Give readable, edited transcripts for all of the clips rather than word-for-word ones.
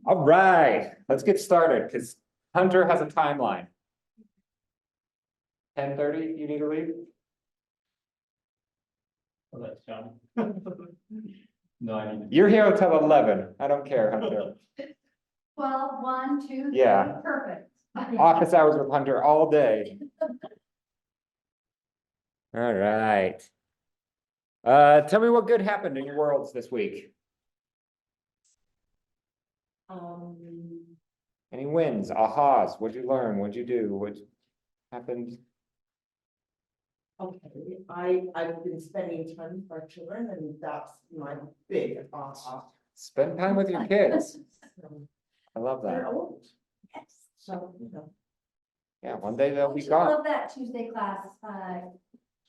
All right, let's get started, because Hunter has a timeline. 10:30, you need to leave? Oh, that's John. No, I need. You're here until 11. I don't care, Hunter. 12, 1, 2, 3, Yeah. perfect. Office hours with Hunter all day. All right. Tell me what good happened in your worlds this week. Any wins, ahas, what'd you learn, what'd you do, what happened? Okay, I've been spending time with our children and that's my big aha. Spend time with your kids. So, I love They're that. old. So, you know, Yeah, one day they'll I be should gone. love that Tuesday class,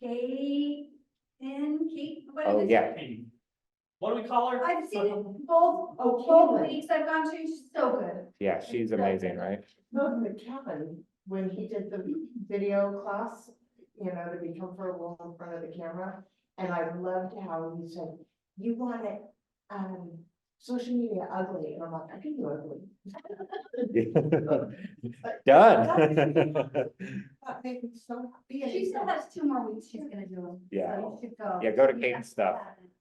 Kate, what Oh, is it? yeah. Hey, what do we call her? I've seen it both Caitlin. weeks I've gone to, she's so good. Yeah, she's amazing, right? go to Kevin, when he did the video class, you know, to be comfortable in front of the camera. And I loved how he said, you want it, social media ugly, and I'm like, I can do ugly. Done. That made me so happy. She still has 2 more weeks she's gonna do them. Yeah. So you should go. Yeah, go to Kate's stuff.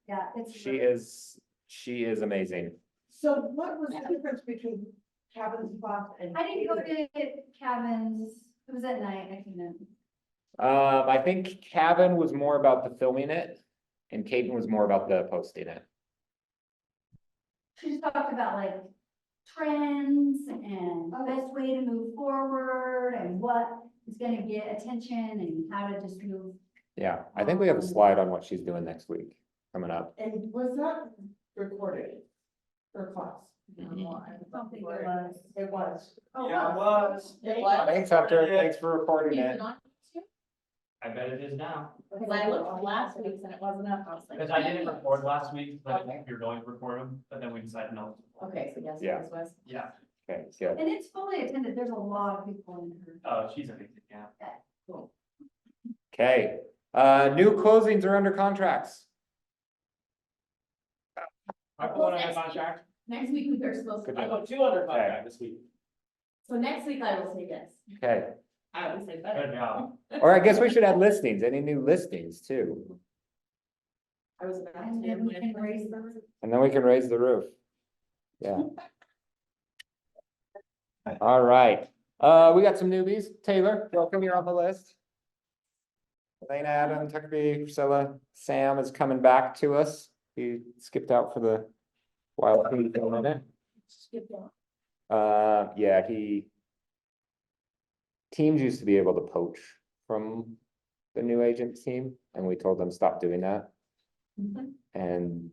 Yeah, it's. She is amazing. So what was the difference between Kevin's class and? I didn't go to Kevin's, it was at night, I couldn't. I think Kevin was more about the filming it, and Kaiten was more about the posting it. She just talked about like trends and Oh. best way to move forward and what is gonna get attention and how to just move. Yeah, I think we have a slide on what she's doing next week, coming up. And was that recorded for class? I don't think it was. It was. Oh, Yeah, it wow. was. Thanks, Hunter, thanks for recording it. I bet it is now, Because I looked last week and it wasn't up, I was like. because I didn't record last week, but I didn't think we were going to record them, but then we decided no. Okay, so yes, Yeah. this was. Yeah, Okay, good. And it's fully attended, there's a lot of people in here. oh, she's amazing, yeah. Cool. Okay, new closings are under contracts. I put one under contract, Next week we are supposed Good I to. put 2 under contract this week. So next week I will say yes. Okay, I would say Good better. job. or I guess we should add listings, any new listings too, I was about And to. then we can raise the roof. and then we can raise the roof. Yeah. All right, we got some newbies. Taylor, welcome, you're on the list. Elena, Adam, Tuckabee, Priscilla, Sam is coming back to us. He skipped out for the while for a minute. Skip that. Yeah, teams used to be able to poach from the new agent team, and we told them stop doing that. Mhm. And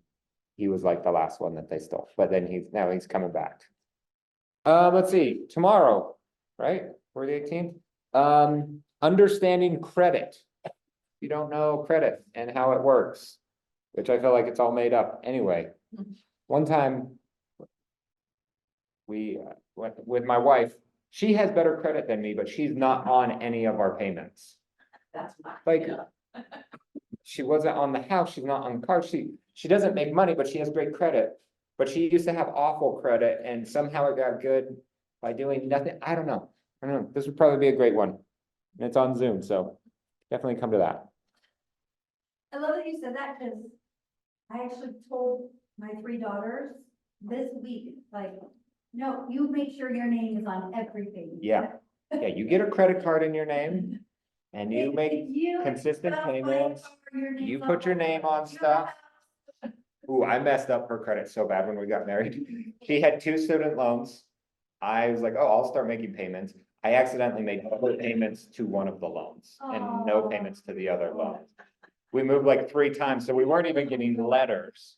he was like the last one that they stole, but then now he's coming back. Let's see, tomorrow, right? We're the 18th. Understanding credit. You don't know credit and how it works, which I feel like it's all made up anyway. One time we went with my wife, she has better credit than me, but she's not on any of our payments. That's fine. Like, Yeah. she wasn't on the house, she's not on cars, she doesn't make money, but she has great credit. But she used to have awful credit and somehow it got good by doing nothing. I don't know. This would probably be a great one. And it's on Zoom, so definitely come to that. I love that you said that, because I actually told my 3 daughters this week, like, no, you make sure your name is on everything. Yeah. Yeah, you get a credit card in your name and you If make, you consistent stuff my payments, car, your name's you on put your my name car, on your stuff. house. ooh, I messed up her credit so bad when we got married. She had 2 student loans. I was like, oh, I'll start making payments. I accidentally made double payments to one of the loans and no Oh. payments to the other loan. We moved like 3 times, so we weren't even getting letters.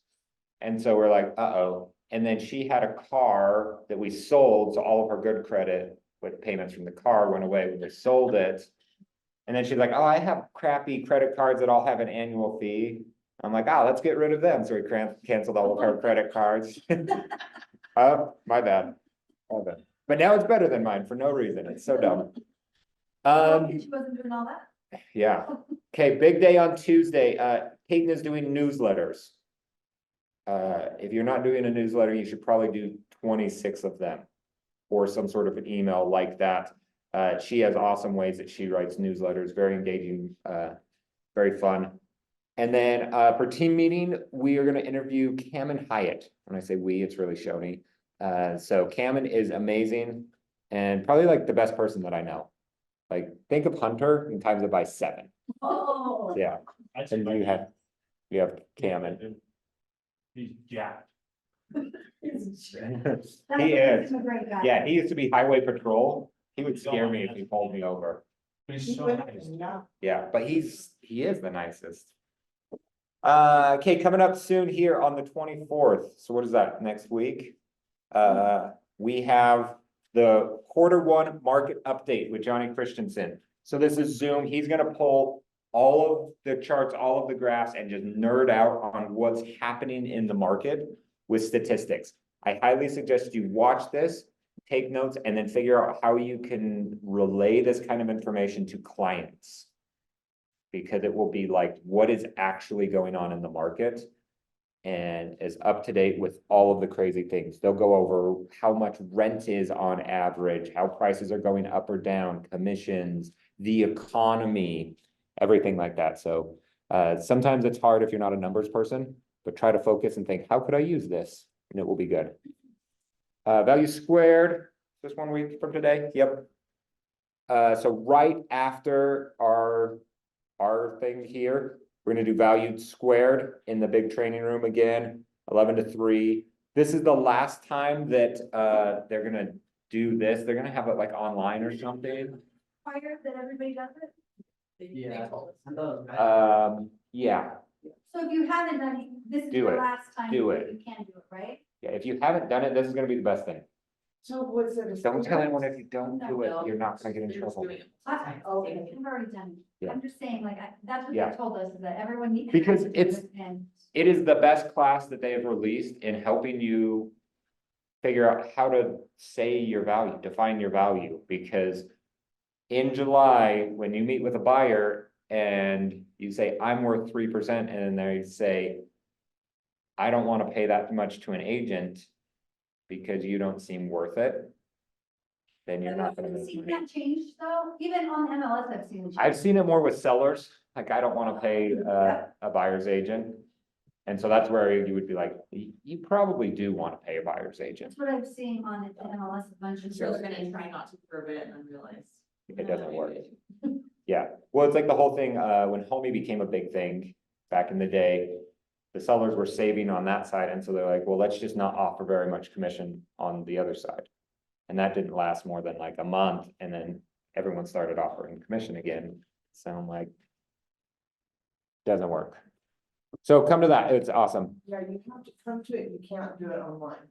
And so we're like, uh-oh. And then she had a car that we sold, so all of her good credit with payments from the car went away when we sold it. And then she's like, oh, I have crappy credit cards that all have an annual fee. I'm like, oh, let's get rid of them. So we canceled all of her credit cards. Oh, my bad. My bad. But now it's better than mine for no reason. It's so dumb. She wasn't doing all that. Yeah. Okay, big day on Tuesday. Peyton is doing newsletters. If you're not doing a newsletter, you should probably do 26 of them. Or some sort of an email like that. She has awesome ways that she writes newsletters, very engaging, very fun. And then for team meeting, we are gonna interview Cameron Hyatt. When I say we, it's really Shoni. So Cameron is amazing and probably like the best person that I know. Like, think of Hunter and times it by 7. Oh. Yeah, I'd and say you have Cameron. He's jacked. That's He is. a great guy. Yeah, he used to be highway patrol. He would scare me if he pulled me over. But he's He so wouldn't nice. know. Yeah, but he is the nicest. Okay, coming up soon here on the 24th. So what is that, next week? We have the Q1 market update with Johnny Christensen. So this is Zoom. He's gonna pull all of the charts, all of the graphs, and just nerd out on what's happening in the market with statistics. I highly suggest you watch this, take notes, and then figure out how you can relay this kind of information to clients. Because it will be like, what is actually going on in the market? And is up to date with all of the crazy things. They'll go over how much rent is on average, how prices are going up or down, commissions, the economy, everything like that. So sometimes it's hard if you're not a numbers person, but try to focus and think, how could I use this? And it will be good. Value squared, just 1 week from today. Yep. So right after our thing here, we're gonna do valued squared in the big training room again, 11 to 3. This is the last time that they're gonna do this. They're gonna have it like online or something. Fire that everybody does it. They told us. Yeah, So if you haven't done it, this is Do your it. last time. Do you it. You can do it, right? yeah, if you haven't done it, this is gonna be the best thing. So was it? Don't tell anyone if you don't do it, No, you're not gonna get in they're just trouble. doing it. Okay, I've already done it. Yeah. I'm just saying, like, that's what Yeah. they told us, is that everyone needs. Because to do it's- it, And It is the best class that they have released in helping you figure out how to say your value, define your value, because in July, when you meet with a buyer and you say, I'm worth 3%, and they say, I don't want to pay that much to an agent because you don't seem worth it, then you're not gonna I've make seen money. that change though, even on MLS, I've seen. it I've change. seen it more with sellers, like I don't want to pay a buyer's agent. And so that's where you would be like, you probably do want to pay a buyer's agent. That's what I'm seeing on the MLS a bunch of. So they're gonna try not to prove it and then realize. It doesn't work. Yeah, well, it's like the whole thing, when Homey became a big thing back in the day, the sellers were saving on that side, and so they're like, well, let's just not offer very much commission on the other side. And that didn't last more than like a month, and then everyone started offering commission again, so I'm like, doesn't work. So come to that, it's awesome, Yeah, you have to come to it, you can't do it online,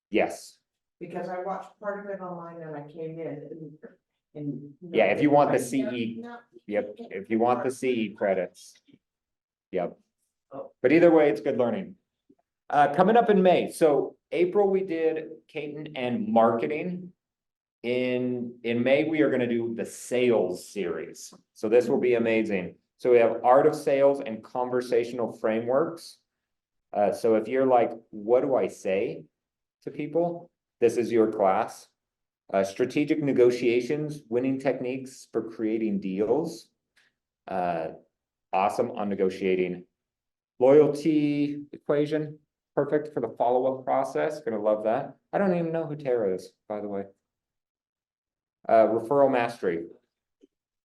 yes. because I watched part of it online and I came in and. Yeah, if you want the CE, No, Yep, if you want the CE credits. Yep. But either way, it's good learning. Coming up in May, so April, we did Caton and marketing. In May, we are gonna do the sales series, so this will be amazing. So we have art of sales and conversational frameworks. So if you're like, what do I say to people? This is your class. Strategic negotiations, winning techniques for creating deals. Awesome on negotiating. Loyalty equation, perfect for the follow-up process, gonna love that. I don't even know who Tara is, by the way. Referral mastery.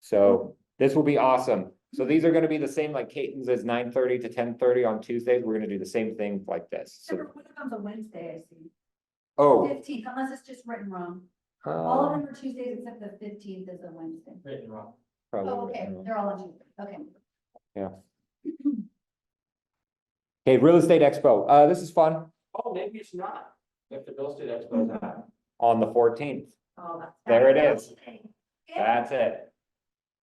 So this will be awesome. So these are gonna be the same like Caton's is 9:30 to 10:30 on Tuesdays. We're gonna do the same thing like this. So, Except for one of them's a Wednesday, I see. oh. 15th, unless it's just written wrong. All of um, them are Tuesdays except the 15th is a Wednesday. Written wrong. Oh, probably, okay, they're all on Tuesday, okay. Okay, Real Estate Expo. This is fun. Oh, maybe it's not. If the real estate expo is not. On the 14th. Oh, that's. There it is. Okay. That's it.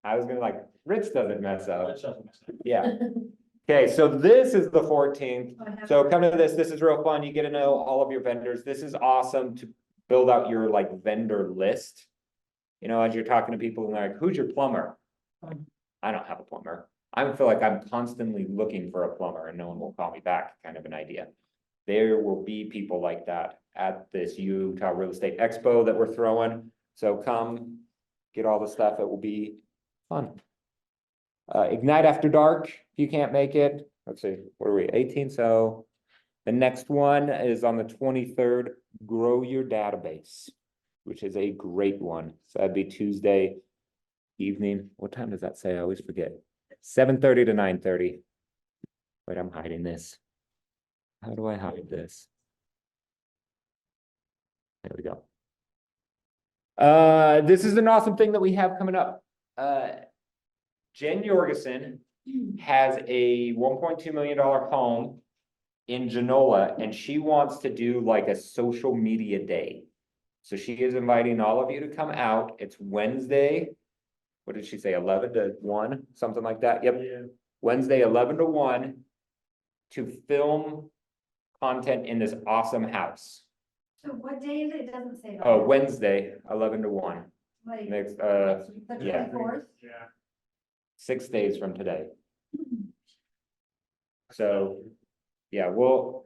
I was gonna like, Rich doesn't mess up. Which doesn't make sense. Yeah. Okay, so this is the 14th. Oh, I have So it. come to this is real fun. You get to know all of your vendors. This is awesome to build out your like vendor list. You know, as you're talking to people and they're like, who's your plumber? I don't have a plumber. I feel like I'm constantly looking for a plumber and no one will call me back, kind of an idea. There will be people like that. at this Utah Real Estate Expo that we're throwing. So come, get all the stuff. It will be fun. Ignite After Dark, if you can't make it, let's see, what are we, 18? So the next one is on the 23rd, Grow Your Database, which is a great one. So that'd be Tuesday evening. What time does that say? I always forget. 7:30 to 9:30. Wait, I'm hiding this. How do I hide this? There we go. This is an awesome thing that we have coming up. Jen Jorgensen has a $1.2 million home in Genola, and she wants to do like a social media day. So she is inviting all of you to come out. It's Wednesday. What did she say? 11 to 1, something like that. Yep. Wednesday, 11 to 1 to film content in this awesome house. So what day is it? It doesn't say. Oh, Wednesday, 11 to 1. Like, Next, the yeah. 24th? 6 days from today. So, yeah, we'll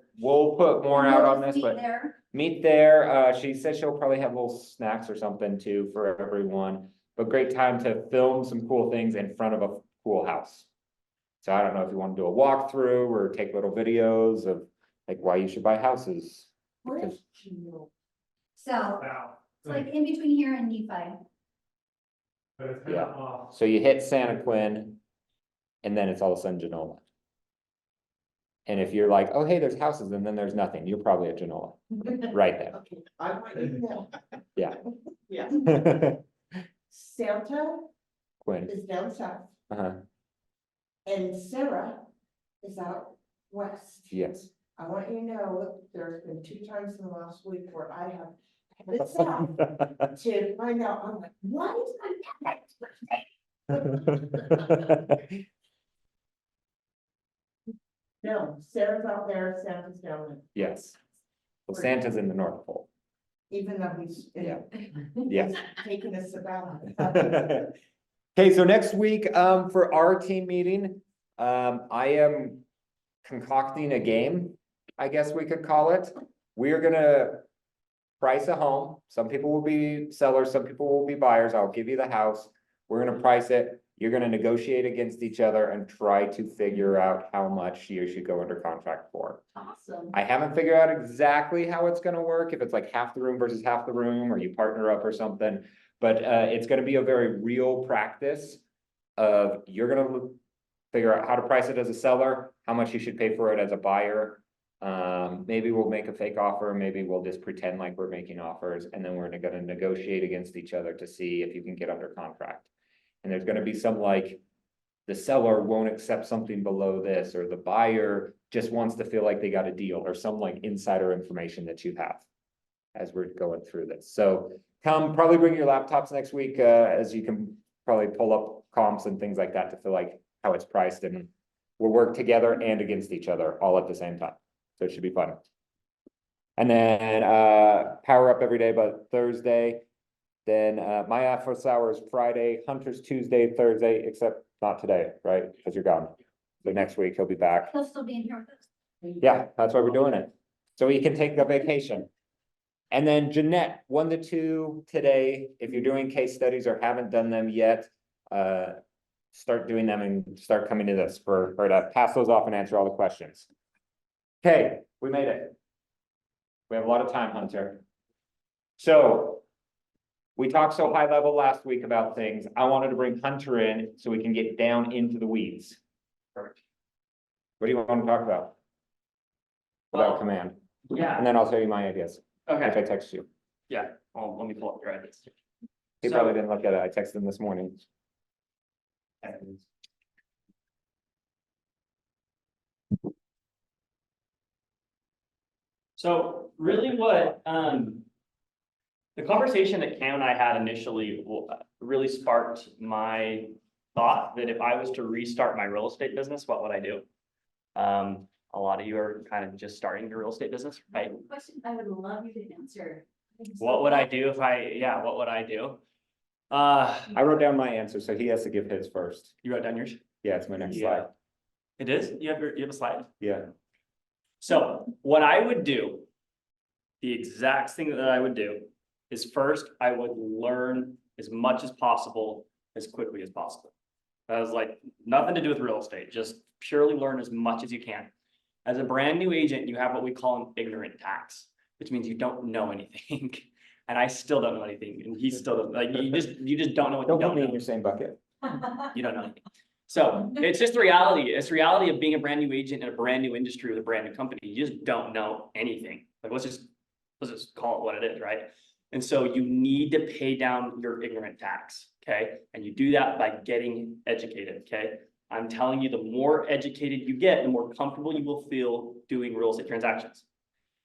put more out on this, Meet but there. meet there. She said she'll probably have little snacks or something too for everyone. But great time to film some cool things in front of a cool house. So I don't know if you want to do a walkthrough or take little videos of like why you should buy houses. Where is Gino? So, it's like in between here and Nephi. Yeah. So you hit Santa Quinn and then it's all of a sudden Genola. And if you're like, oh, hey, there's houses and then there's nothing, you're probably at Genola, right there. Okay, I want you to know. Yeah. Yeah, Santa Quinn, is down south uh-huh, and Sarah is out west. yes. I want you to know, there's been 2 times in the last week where I have headed south to find out, I'm like, what is my birthday? No, Sarah's out there, Santa's down there, Yes. Well, Santa's in the North Pole. even though he's. Yeah. Yeah. he's taking a sabbatical. Okay, so next week, for our team meeting, I am concocting a game, I guess we could call it. We are gonna price a home. Some people will be sellers, some people will be buyers. I'll give you the house. We're gonna price it. You're gonna negotiate against each other and try to figure out how much you should go under contract for. Awesome. I haven't figured out exactly how it's gonna work, if it's like half the room versus half the room, or you partner up or something. But it's gonna be a very real practice of you're gonna figure out how to price it as a seller, how much you should pay for it as a buyer. Maybe we'll make a fake offer, maybe we'll just pretend like we're making offers, and then we're gonna negotiate against each other to see if you can get under contract. And there's gonna be some like, the seller won't accept something below this, or the buyer just wants to feel like they got a deal, or some like insider information that you have as we're going through this. So come, probably bring your laptops next week, as you can probably pull up comps and things like that to feel like how it's priced, and we'll work together and against each other all at the same time. So it should be fun. And then, power up every day but Thursday. Then, my office hours Friday, Hunter's Tuesday, Thursday, except not today, right? Because you're gone. So next week he'll be back. He'll still be in here with us. Yeah, that's why we're doing it. So he can take a vacation. And then Jeanette, 1 to 2 today. If you're doing case studies or haven't done them yet, start doing them and start coming to this for her to pass those off and answer all the questions. Okay, we made it. We have a lot of time, Hunter. So we talked so high level last week about things. I wanted to bring Hunter in so we can get down into the weeds. Perfect. What do you want to talk about? About Well, command, Yeah, and then I'll tell you my ideas, if I okay, text you. yeah, well, let me pull up your ideas. He So- probably didn't look at it. I texted him this morning. So really what, the conversation that Cam and I had initially really sparked my thought that if I was to restart my real estate business, what would I do? A lot of you are kind of just starting your real estate business, right? Question I would love you to answer. What would I do if what would I do? I wrote down my answer, so he has to give his first. You wrote down yours? Yeah, it's my next Yeah. slide. It is? You have a slide? Yeah. So what I would do the exact thing that I would do is first, I would learn as much as possible, as quickly as possible. That was like nothing to do with real estate, just purely learn as much as you can. As a brand new agent, you have what we call an ignorant tax, which means you don't know anything. And I still don't know anything, and he still doesn't, like, you just don't know what you Don't put don't me in know. your same bucket. You don't know anything. So it's just the reality. It's the reality of being a brand new agent in a brand new industry with a brand new company. You just don't know anything. Like, let's just call it what it is, right? And so you need to pay down your ignorant tax, okay? And you do that by getting educated, okay? I'm telling you, the more educated you get, the more comfortable you will feel doing real estate transactions.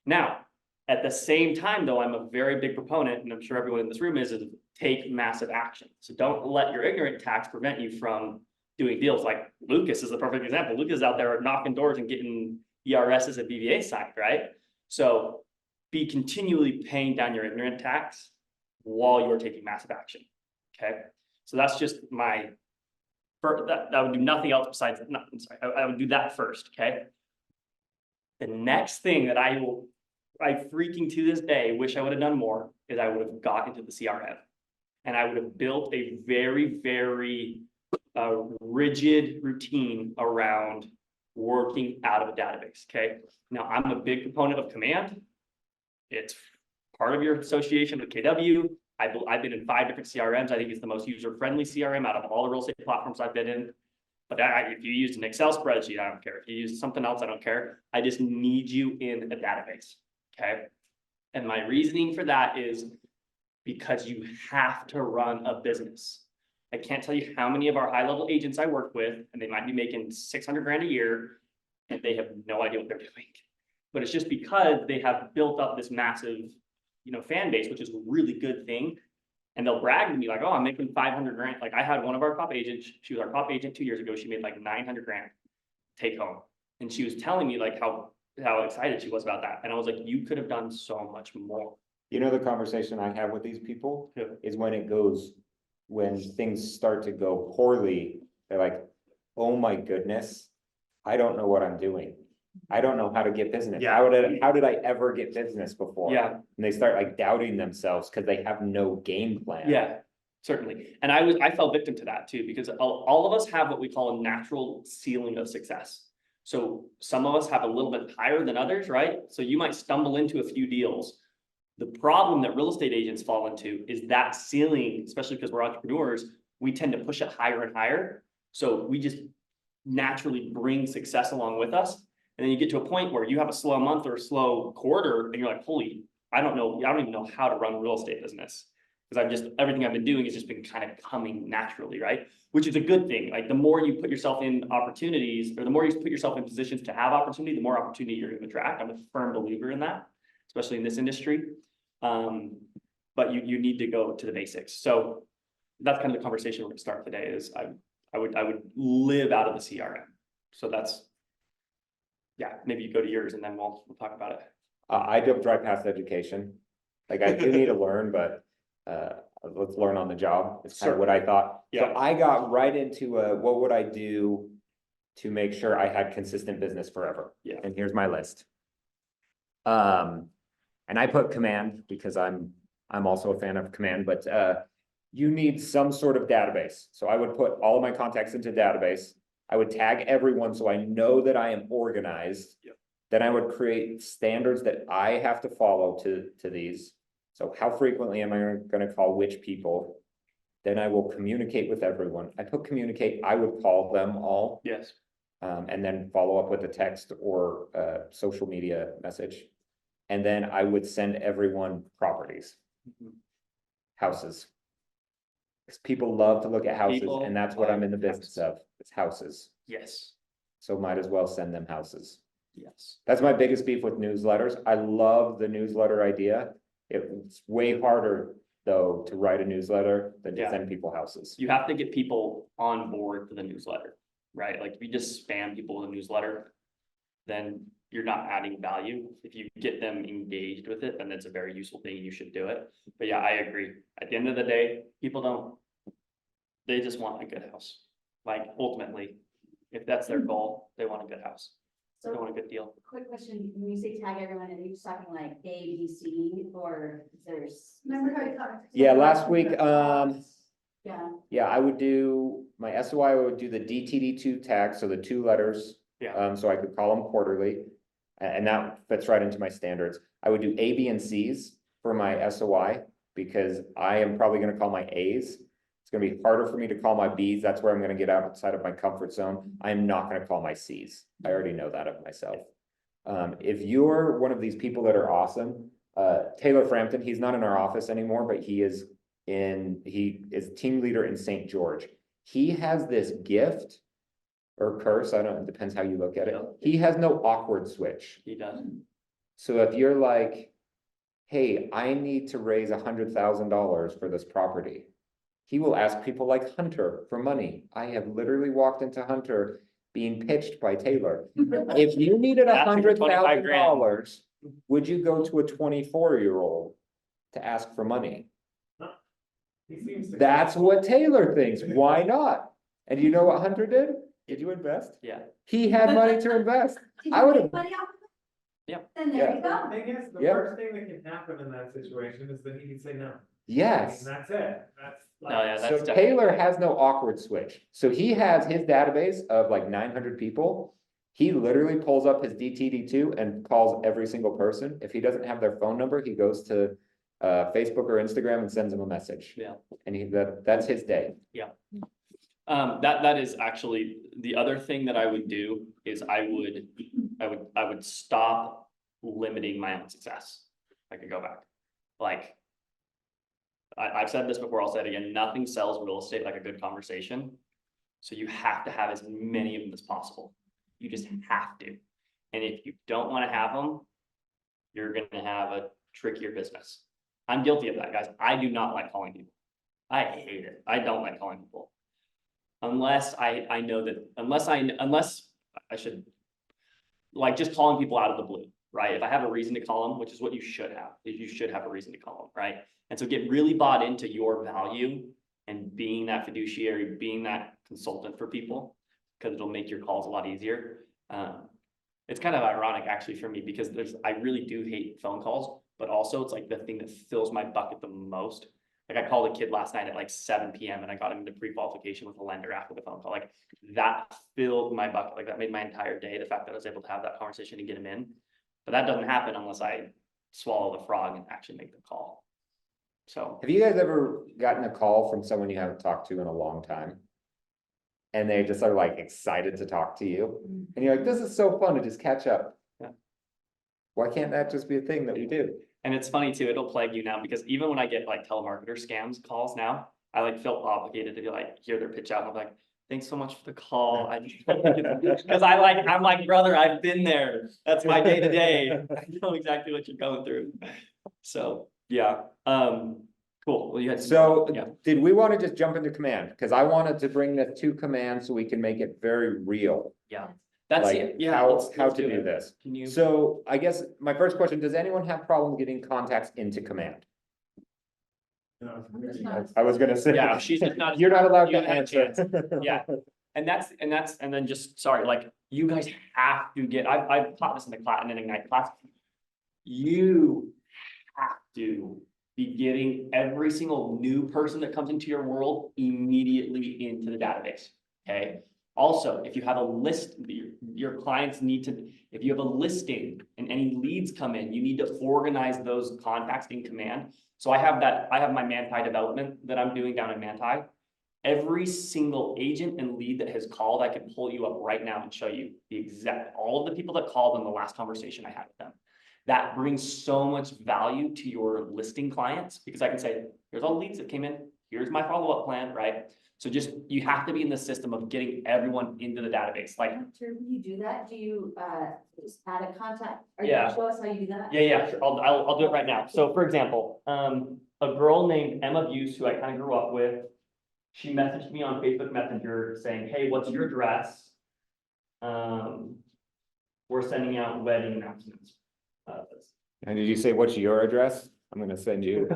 Now, at the same time, though, I'm a very big proponent, and I'm sure everyone in this room is take massive action. So don't let your ignorant tax prevent you from doing deals. Like Lucas is the perfect example. Lucas is out there knocking doors and getting ERSs at BVA signed, right? So be continually paying down your ignorant tax while you're taking massive action, okay? So that's just my, that would do nothing else besides, no, I'm sorry, I would do that first, okay? The next thing that I freaking to this day wish I would have done more is I would have got into the CRM. And I would have built a very, very rigid routine around working out of a database, okay? Now, I'm a big proponent of Command. It's part of your association with KW. I've been in 5 different CRMs. I think it's the most user-friendly CRM out of all the real estate platforms I've been in. But if you used an Excel spreadsheet, I don't care. If you use something else, I don't care. I just need you in a database, okay? And my reasoning for that is because you have to run a business. I can't tell you how many of our high-level agents I work with, and they might be making 600 grand a year, and they have no idea what they're doing. But it's just because they have built up this massive, fan base, which is a really good thing. And they'll brag to me like, oh, I'm making 500 grand. Like I had one of our top agents, she was our top agent 2 years ago. She made like 900 grand take home. And she was telling me like how excited she was about that. And I was like, you could have done so much more. You know, the conversation I have with these people Yeah. is when things start to go poorly, they're like, oh my goodness, I don't know what I'm doing. I don't know how to get business. Yeah. How did I ever get business before? Yeah. And they start like doubting themselves because they have no game plan. Yeah, certainly. And I fell victim to that too, because all of us have what we call a natural ceiling of success. So some of us have a little bit higher than others, right? So you might stumble into a few deals. The problem that real estate agents fall into is that ceiling, especially because we're entrepreneurs, we tend to push it higher and higher. So we just naturally bring success along with us. And then you get to a point where you have a slow month or a slow quarter and you're like, holy, I don't even know how to run a real estate business. Because everything I've been doing has just been kind of coming naturally, right? Which is a good thing. Like the more you put yourself in opportunities, or the more you put yourself in positions to have opportunity, the more opportunity you're going to attract. I'm a firm believer in that, especially in this industry. But you need to go to the basics. So that's kind of the conversation we're going to start today is I would live out of the CRM. So that's, yeah, maybe you go to yours and then we'll talk about it. I don't drive past education. Like I do need to learn, but let's learn on the job. It's kind of what I thought. So Yeah. I got right into what would I do to make sure I had consistent business forever? Yeah. And here's my list. And I put Command because I'm also a fan of Command, but you need some sort of database. So I would put all of my contacts into database. I would tag everyone so I know that I am organized. Yep. Then I would create standards that I have to follow to these. So how frequently am I gonna call which people? Then I will communicate with everyone. I put communicate, I would call them all, Yes. and then follow up with a text or social media message. And then I would send everyone properties, Mhm. houses. Because people love to look at houses, People and that's what I'm in the like business of, it's houses. Yes. So might as well send them houses. Yes. That's my biggest beef with newsletters. I love the newsletter idea. It's way harder, though, to write a newsletter than to Yeah. send people houses. You have to get people on board for the newsletter, right? Like if you just spam people with a newsletter, then you're not adding value. If you get them engaged with it, then that's a very useful thing. You should do it. But yeah, I agree. At the end of the day, they just want a good house. Like ultimately, if that's their goal, they want a good house. I want So a good deal. quick question, when you say tag everyone, are you just talking like A, B, C, or is there? Remember how I talked? Yeah, last week, Yeah, yeah, I would do, my SOI would do the DTD2 tag, so the 2 letters. Yeah. So I could call them quarterly, and that fits right into my standards. I would do A, B, and Cs for my SOI, because I am probably gonna call my As. It's gonna be harder for me to call my Bs, that's where I'm gonna get outside of my comfort zone. I'm not gonna call my Cs, I already know that of myself. If you're one of these people that are awesome, Taylor Frampton, he's not in our office anymore, but he is team leader in St. George. He has this gift or curse, I don't know, it depends how you look at it. Yeah. He has no awkward switch. He does. So if you're like, hey, I need to raise $100,000 for this property, he will ask people like Hunter for money. I have literally walked into Hunter being pitched by Taylor. If you needed Asking for $100,000, would you go to a 24-year-old to ask for money? That's what Taylor thinks. Why not? And you know what Hunter did? Did you invest? Yeah. He had money to invest. Did I you would've- make money off of it? Yeah. Then there you go. The thing is, the Yeah. worst thing that can happen in that situation is that he can say no. Yes. And that's it, that's. No, yeah, So that's definitely. Taylor has no awkward switch. So he has his database of like 900 people. He literally pulls up his DTD2 and calls every single person. If he doesn't have their phone number, he goes to Facebook or Instagram and sends them a message. Yeah. And that's his day. That is actually, the other thing that I would do is I would stop limiting my own success. I could go back. Like, I've said this before, I'll say it again, nothing sells real estate like a good conversation. So you have to have as many of them as possible. You just have to. And if you don't want to have them, you're gonna have a trickier business. I'm guilty of that, guys. I do not like calling people. I hate it. I don't like calling people. Unless I know that, unless I should, like, just calling people out of the blue, right? If I have a reason to call them, which is what you should have, is you should have a reason to call them, right? And so get really bought into your value and being that fiduciary, being that consultant for people, because it'll make your calls a lot easier. It's kind of ironic actually for me, because I really do hate phone calls, but also it's like the thing that fills my bucket the most. Like I called a kid last night at like 7 PM and I got him into pre-qualification with a lender after the phone call. Like that filled my bucket. Like that made my entire day, the fact that I was able to have that conversation and get him in. But that doesn't happen unless I swallow the frog and actually make the call. So, Have you guys ever gotten a call from someone you haven't talked to in a long time? And they just are like excited to talk to you? And you're like, this is so fun to just catch up. Yeah. Why can't that just be a thing that we do? and it's funny too, it'll plague you now, because even when I get like telemarketer scams calls now, I like feel obligated to be like, hear their pitch out, and I'm like, thanks so much for the call. Because I'm like, brother, I've been there. That's my day to day. I know exactly what you're going through. So, yeah, cool. Well, you had. So Yeah. did we want to just jump into command? Because I wanted to bring this to command so we can make it very real. That's Like it. Yeah. how let's to do this. Can you? So I guess my first question, does anyone have problem getting contacts into command? I was gonna say. Yeah, she's just not. You're not allowed you to don't have a answer. chance. Yeah. And then just, sorry, like, you guys have to get, I've taught this in the class, in an Ignite class. You have to be getting every single new person that comes into your world immediately into the database, okay? Also, if you have a list, your clients need to, if you have a listing and any leads come in, you need to organize those contacts in command. So I have my Manti development that I'm doing down in Manti. Every single agent and lead that has called, I can pull you up right now and show you the exact, all of the people that called in the last conversation I had with them. That brings so much value to your listing clients, because I can say, here's all the leads that came in, here's my follow-up plan, right? So just, you have to be in the system of getting everyone into the database, like, After you do that, do you, just add a contact? Or Yeah. you show us how you do that? yeah, sure, I'll do it right now. So for example, a girl named Emma Buse, who I kind of grew up with, she messaged me on Facebook Messenger saying, hey, what's your address? We're sending out wedding announcements. And did you say, what's your address? I'm gonna send you.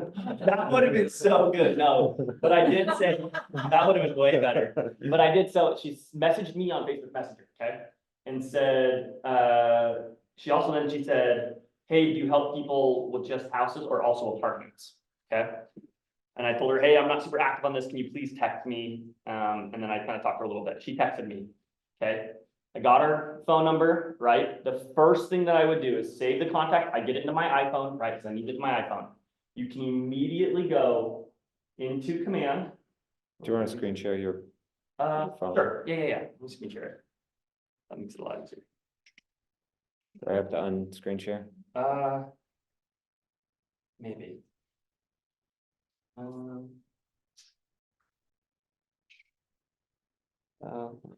That would have been so good, no, but I did say, that would have been way better. But I did, so she messaged me on Facebook Messenger, okay? and said, she said, hey, do you help people with just houses or also apartments? Okay. And I told her, hey, I'm not super active on this. Can you please text me? And then I kind of talked to her a little bit. She texted me. Okay. I got her phone number, right? The first thing that I would do is save the contact. I get it into my iPhone, right? Because I need it in my iPhone. You can immediately go into command. Do you want to screen share your, phone? Sure. Yeah. Let me screen share it. That makes it a lot easier. do I have to unscreen share? Maybe.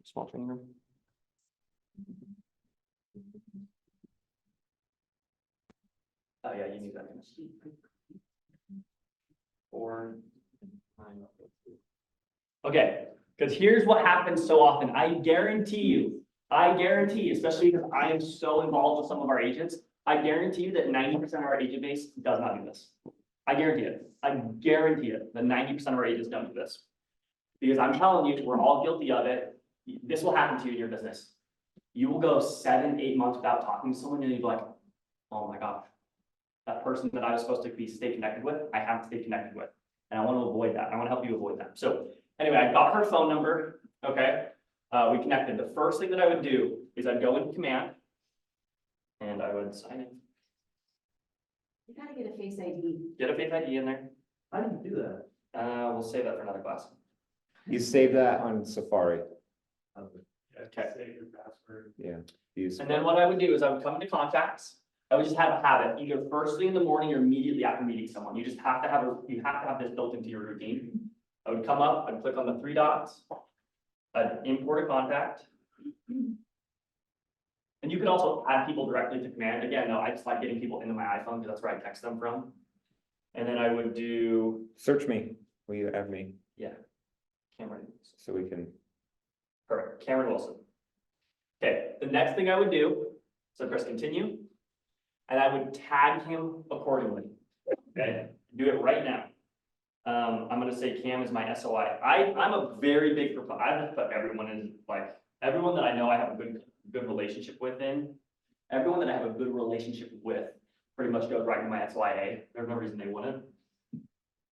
Small training room. Oh, yeah, you need that. Four. Okay, because here's what happens so often. I guarantee you, especially because I am so involved with some of our agents, I guarantee you that 90% of our agent base does not do this. I guarantee it. I guarantee it that 90% of our agents don't do this. Because I'm telling you, we're all guilty of it. This will happen to you in your business. You will go 7-8 months without talking to someone and you'll be like, oh my gosh, that person that I was supposed to stay connected with, I haven't stayed connected with. And I want to avoid that. I want to help you avoid that. So anyway, I got her phone number. Okay. We connected. The first thing that I would do is I'd go into command and I would sign in. You gotta get a face ID. Get a Face ID in there. I didn't do that. We'll save that for another class. You save that on Safari, Okay. Save your password. yeah. Use. And then what I would do is I would come into contacts. I would just have a habit, either first thing in the morning or immediately after meeting someone. You just have to have this built into your routine. I would come up, I'd click on the 3 dots. I'd import a contact. And you can also add people directly to command. Again, no, I just like getting people into my iPhone because that's where I text them from. And then I would do, Search me, will you add me, Cameron. so we can, Perfect, Cameron Wilson. Okay, the next thing I would do, so press continue. And I would tag him accordingly. Okay, do it right now. I'm gonna say Cam is my SOI. I'm a very big proponent. I just put everyone in, like, everyone that I know I have a good relationship with everyone that I have a good relationship with pretty much goes right to my SOIA. There's no reason they wouldn't.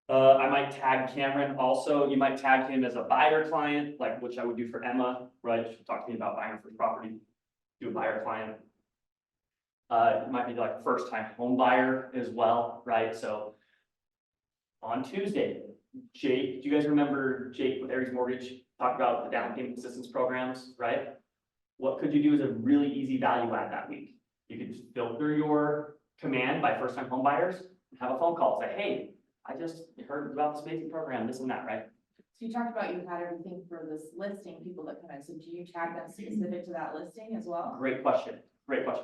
I might tag Cameron also. You might tag him as a buyer client, like which I would do for Emma, right? She talked to me about buying her first property. Do a buyer client. It might be like first time home buyer as well, right? So on Tuesday, Jake, do you guys remember Jake with Aries Mortgage talked about the down payment assistance programs, right? What could you do as a really easy value add that week? You could just filter your command by first time home buyers, have a phone call, say, hey, I just heard about this amazing program, this and that, right? So you talked about you had everything for this listing, people that come in, so do you tag them specific to that listing as well? Great question,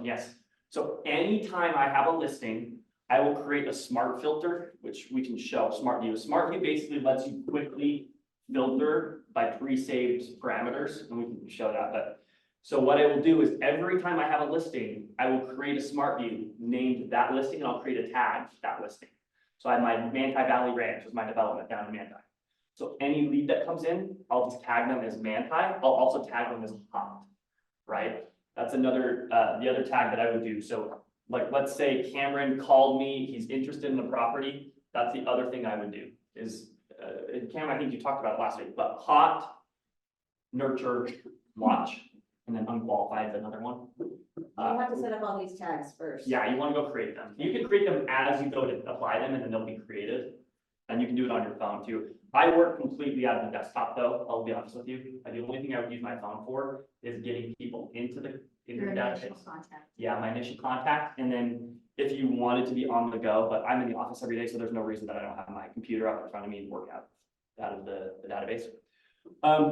yes. So anytime I have a listing, I will create a smart filter, which we can show Smart View. Smart View basically lets you quickly filter by pre-saved parameters, and we can show that, but so what I will do is every time I have a listing, I will create a Smart View named that listing, and I'll create a tag to that listing. So I have my Manti Valley Ranch was my development down in Manti. So any lead that comes in, I'll just tag them as Manti. I'll also tag them as hot, right? That's another, the other tag that I would do. So like, let's say Cameron called me, he's interested in the property. That's the other thing I would do is, Cameron, I think you talked about it last week, but hot, nurture, watch, and then unqualified is another one. You have to set up all these tags first. Yeah, you want to go create them. You can create them as you go to apply them and then they'll be created. And you can do it on your phone too. I work completely out of the desktop though, I'll be honest with you. The only thing I would use my phone for is getting people into the Your database. initial contact. Yeah, my initial contact. And then if you wanted to be on the go, but I'm in the office every day, so there's no reason that I don't have my computer up in front of me and work out of the database.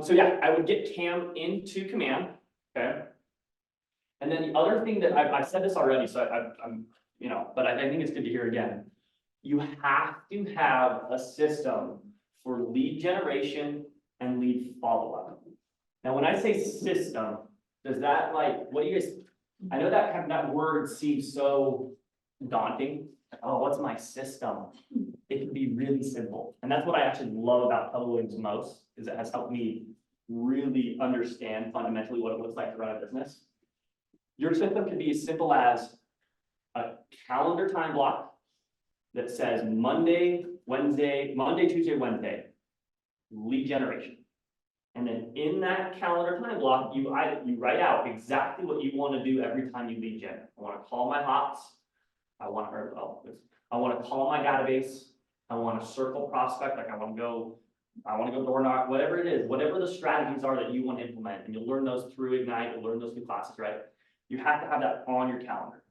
So yeah, I would get Cam into command, okay? And then the other thing that I've said this already, so I'm, but I think it's good to hear again. You have to have a system for lead generation and lead follow-up. Now, when I say system, does that what do you guys, I know that that word seems so daunting. Oh, what's my system? It can be really simple. And that's what I actually love about Keller Williams most, is it has helped me really understand fundamentally what it looks like to run a business. Your system could be as simple as a calendar time block that says Monday, Tuesday, Wednesday, lead generation. And then in that calendar time block, you write out exactly what you want to do every time you lead gen. I want to call my hots. I want to call my database. I want to circle prospect, like I want to go door knock, whatever it is, whatever the strategies are that you want to implement, and you'll learn those through Ignite, you'll learn those through classes, right? You have to have that on your calendar.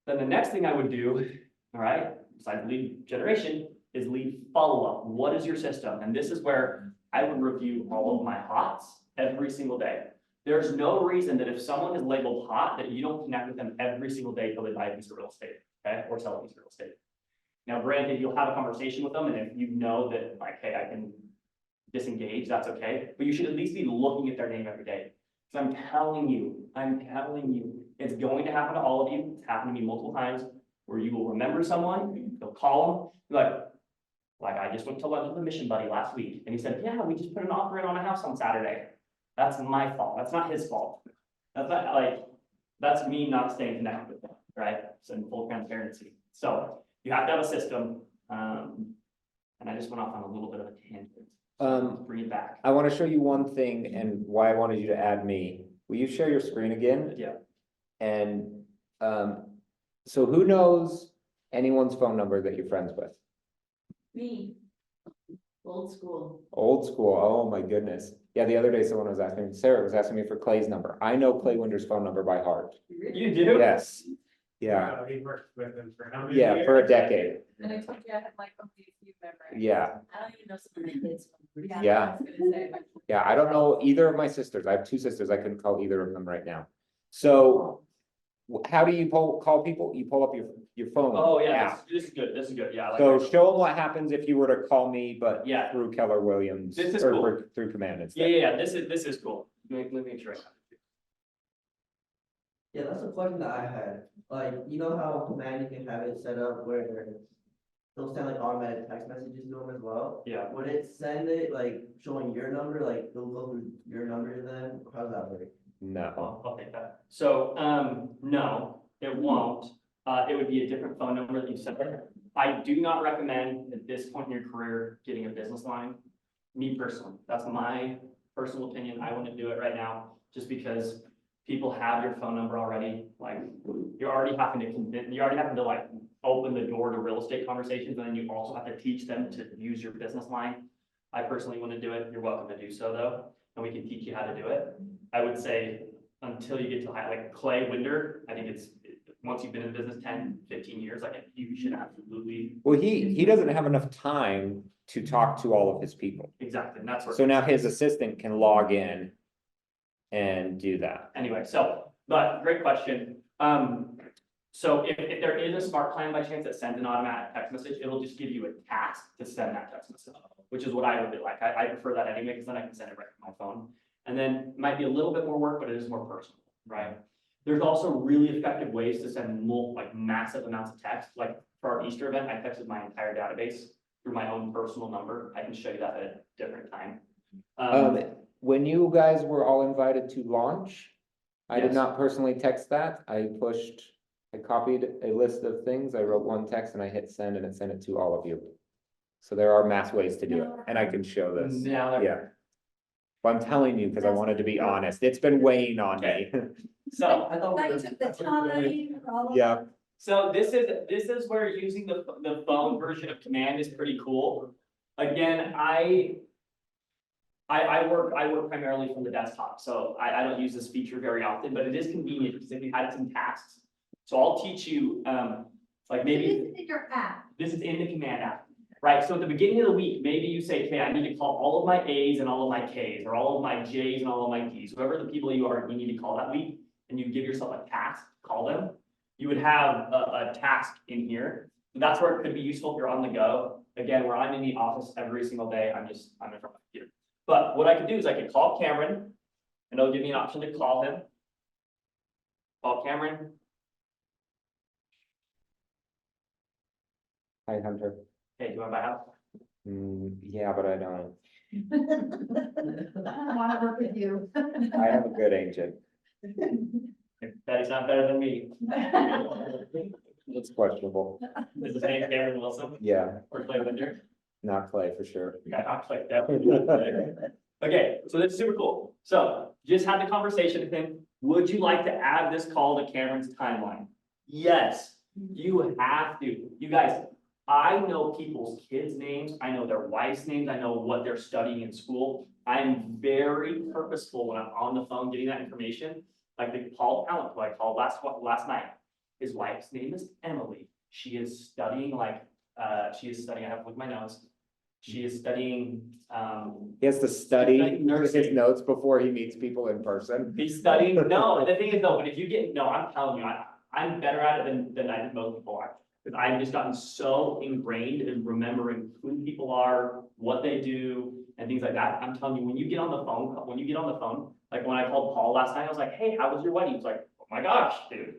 Then the next thing I would do, all right, besides lead generation, is lead follow-up. What is your system? And this is where I would review all of my hots every single day. There's no reason that if someone is labeled hot, that you don't connect with them every single day until they buy a piece of real estate, okay, or sell a piece of real estate. Now, granted, you'll have a conversation with them, and if you know that, like, hey, I can disengage, that's okay, but you should at least be looking at their name every day. Because I'm telling you, it's going to happen to all of you. It's happened to me multiple times, where you will remember someone, you'll call them, you're like I just went to lunch with a mission buddy last week, and he said, yeah, we just put an offer in on a house on Saturday. That's my fault. That's not his fault. That's me not staying connected with them, right? So in full transparency. So you have to have a system. And I just went off on a little bit of a tangent. So bring it back. I want to show you one thing and why I wanted you to add me. Will you share your screen again? Yeah. And, so who knows anyone's phone number that you're friends with? Me. Old school. Old school, oh my goodness. Yeah, the other day someone was asking, Sarah was asking me for Clay's number. I know Clay Winder's phone number by heart. You do? Yes, yeah, He worked with them for how many yeah, years? for a decade, And I told you I had like only a few memories. yeah, I don't even know some of my kids. Yeah. I was gonna say. yeah. I don't know either of my sisters. I have two sisters. I couldn't call either of them right now. So how do you call people? You pull up your phone. Oh, yeah, app. this is good. This is good. Yeah. I like So that. show them what happens if you were to call me, but Yeah. through Keller Williams. This is or cool. Through Command Yeah, instead. yeah, this is cool. Let me make sure. Yeah, that's a question that I had. Like, you know how Command, you can have it set up where they'll send like automatic text messages to them as well? Yeah. Would it send it like showing your number, like it'll go through your number to them? How does that work? No, I'll take that. So, no, it won't. It would be a different phone number that you sent. I do not recommend at this point in your career getting a business line. Me personally, that's my personal opinion. I wouldn't do it right now, just because people have your phone number already. Like, you're already having to like open the door to real estate conversations, and then you also have to teach them to use your business line. I personally wouldn't do it. You're welcome to do so though, and we can teach you how to do it. I would say until you get to like Clay Winder, I think once you've been in business 10, 15 years, like you should absolutely, well, he doesn't have enough time to talk to all of his people. exactly, and that's where. So now his assistant can log in and do that. Anyway, so, but great question. So if there is a smart plan by chance that sends an automatic text message, it'll just give you a task to send that text message, which is what I really like. I prefer that anyway, because then I can send it right from my phone. And then it might be a little bit more work, but it is more personal, right? There's also really effective ways to send massive amounts of text. Like for our Easter event, I texted my entire database through my own personal number. I can show you that at a different time. When you guys were all invited to launch, I did Yes. not personally text that. I copied a list of things. I wrote one text and I hit send and it sent it to all of you. So there are mass ways to do it, and I can show this. Now, there- Yeah. Well, I'm telling you because I wanted to be honest. It's been weighing on me. so. I thought. I took the time for all of Yeah, So this is where using the phone version of Command is pretty cool. Again, I work primarily from the desktop, so I don't use this feature very often, but it is convenient because if you had some tasks. So I'll teach you, like maybe. This is your app. This is in the Command app, right? So at the beginning of the week, maybe you say, okay, I need to call all of my A's and all of my K's, or all of my J's and all of my D's, whoever the people you need to call that week, and you give yourself a task, call them. You would have a task in here. That's where it could be useful if you're on the go. Again, where I'm in the office every single day, I'm in front of my computer. But what I could do is I could call Cameron, and it'll give me an option to call him. Call Cameron. hi Hunter. Hey, do you want to buy a house? Yeah, but I don't. I want to work with you. I have a good agent. Betty's not better than me. It's questionable. Is his name Cameron Wilson Yeah, or Clay Linder? not Clay for sure. Yeah, not Clay, definitely. Okay, so that's super cool. So just had the conversation with him. Would you like to add this call to Cameron's timeline? Yes, you have to. You guys, I know people's kids' names. I know their wife's names. I know what they're studying in school. I'm very purposeful when I'm on the phone getting that information. Like the Paul Allen, who I called last night. His wife's name is Emily. She is studying I have to look at my notes. She is studying, He has to study Studying nursing. his notes before he meets people in person. he's studying, no, the thing is though, but if you get, no, I'm telling you, I'm better at it than I think most people are. Because I've just gotten so ingrained in remembering who people are, what they do, and things like that. I'm telling you, when you get on the phone, like when I called Paul last night, I was like, hey, how was your wedding? He's like, oh my gosh, dude,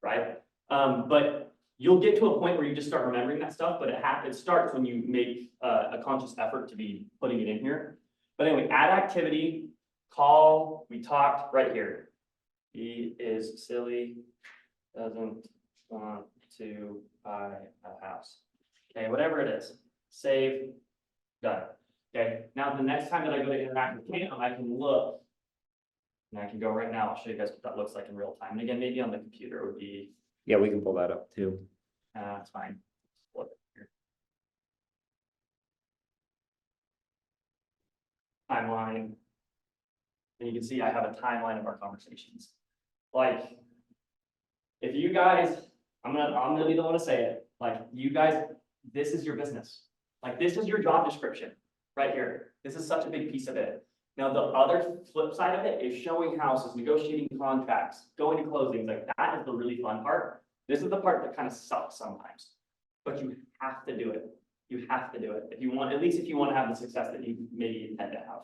right? But you'll get to a point where you just start remembering that stuff, but it starts when you make a conscious effort to be putting it in here. But anyway, add activity, call, we talked right here. He is silly, doesn't want to buy a house. Okay, whatever it is, save, done. Okay, now the next time that I go to interact with Cam, I can look. And I can go right now, I'll show you guys what that looks like in real time. And again, maybe on the computer would be, Yeah, we can pull that up too. it's fine. Flip it here. Timeline. And you can see I have a timeline of our conversations. Like, if you guys, I'm gonna be the one to say it, like, you guys, this is your business. Like, this is your job description, right here. This is such a big piece of it. Now, the other flip side of it is showing houses, negotiating contracts, going to closings, like that is the really fun part. This is the part that kind of sucks sometimes, but you have to do it. You have to do it if you want, at least if you want to have the success that you maybe intend to have.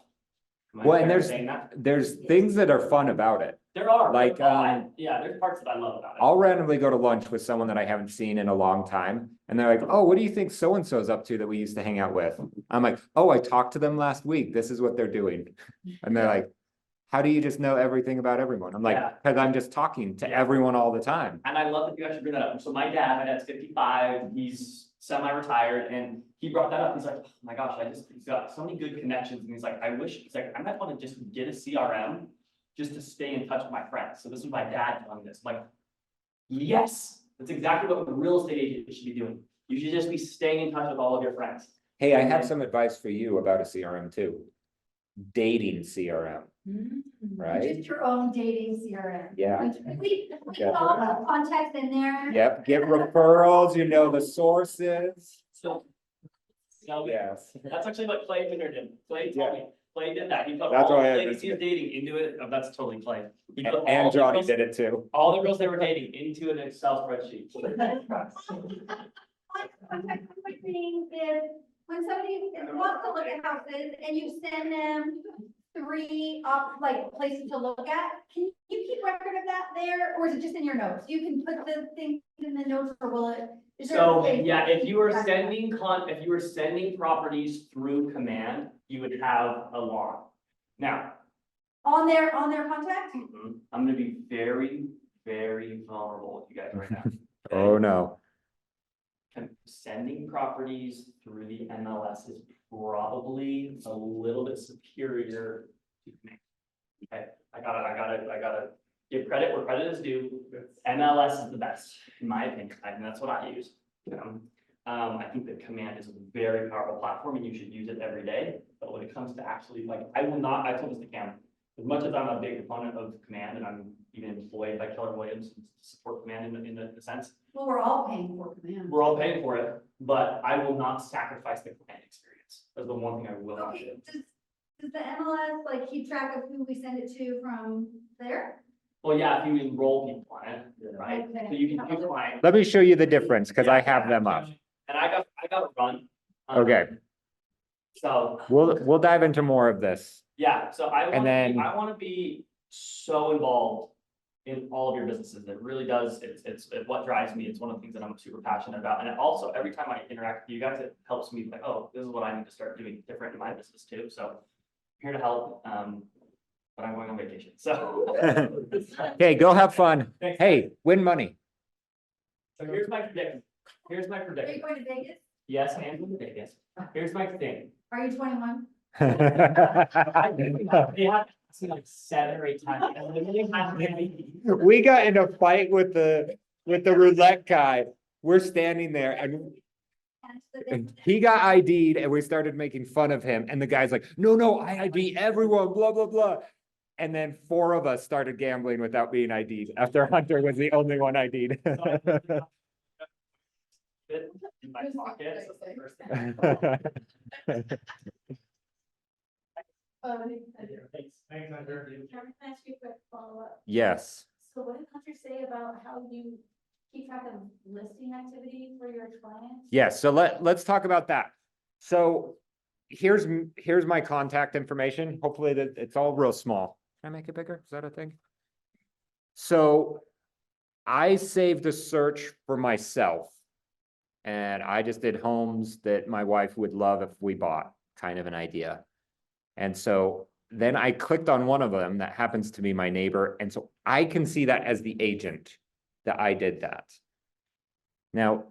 Am I Well, and fair in saying that? there's things that are fun about it. There are, like, yeah, there's parts that I love about it. I'll randomly go to lunch with someone that I haven't seen in a long time. And they're like, oh, what do you think so-and-so's up to that we used to hang out with? I'm like, oh, I talked to them last week. This is what they're doing. And they're like, how do you just know everything about everyone? I'm like, Yeah. because I'm just talking to Yeah. everyone all the time. And I love that you actually bring that up. So my dad's 55, he's semi-retired, and he brought that up. He's like, oh my gosh, he's got so many good connections. And he's like, he's like, I might want to just get a CRM just to stay in touch with my friends. So this was my dad telling this. I'm like, yes, that's exactly what a real estate agent should be doing. You should just be staying in touch with all of your friends. Hey, I have some advice for you about a CRM too. Dating CRM, right? Just your own dating CRM. Yeah. We Yeah. all have contacts in there. Yep, get referrals, you know the sources. So Yes. that's actually what Clay Minner did. Clay told me. Clay did that. He put That's all why the I ladies he was dating into it. Oh, that's totally Clay. He put all And the Johnny girls- did it too. all the girls they were dating into an Excel spreadsheet. One thing is, when somebody wants to look at houses and you send them 3 places to look at, can you keep record of that there, or is it just in your notes? You can put the thing in the notes, or will it? is there a So, space? yeah, if you were sending properties through command, you would have a log. Now, On their contacts? I'm gonna be very, very vulnerable with you guys right now. Oh, no. Sending properties through the MLS is probably a little bit superior to command. Okay, I gotta give credit where credit is due. MLS is the best, in my opinion, and that's what I use. I think that command is a very powerful platform and you should use it every day. But when it comes to actually, like, I told this to Cam, as much as I'm a big proponent of command and I'm even employed by Keller Williams to support command in a sense, Well, we're all paying for command. we're all paying for it, but I will not sacrifice the command experience. That's the one thing I will not do. Okay, does the MLS keep track of who we send it to from there? Well, yeah, if you enroll people on it, right? Okay. So you can do client. Let me show you the difference because I Yeah, have them up. And I got to run. Okay, So, we'll dive into more of this. yeah, so And then- I want to be so involved in all of your businesses. It really does. It's what drives me. It's one of the things that I'm super passionate about. And it also, every time I interact with you guys, it helps me like, oh, this is what I need to start doing different in my business too. So I'm here to help. but I'm going on vacation, so. Okay, go have fun. Thanks, Hey, win money. So here's my prediction. Here's my Are you prediction. going to Vegas? Yes, I am going to Vegas. Here's my thing. Are you 21? They have seen like 7 or 8 times. I literally have my ID. We got in a fight with the roulette guy. We're standing there and he got ID'd and we started making fun of him. And the guy's like, no, I ID everyone, blah, blah, blah. And then 4 of us started gambling without being ID'd after Hunter was the only one ID'd. Fit in my pocket. So that's the first thing. Thanks. Kevin, can I ask you a quick follow-up? Yes, So what did Hunter say about how you keep track of listing activity for your clients? yes. So let's talk about that. So here's my contact information. Hopefully that it's all real small. Can I make it bigger? Is that a thing? So I saved a search for myself. And I just did homes that my wife would love if we bought, kind of an idea. And so then I clicked on one of them that happens to be my neighbor. And so I can see that as the agent that I did that. Now,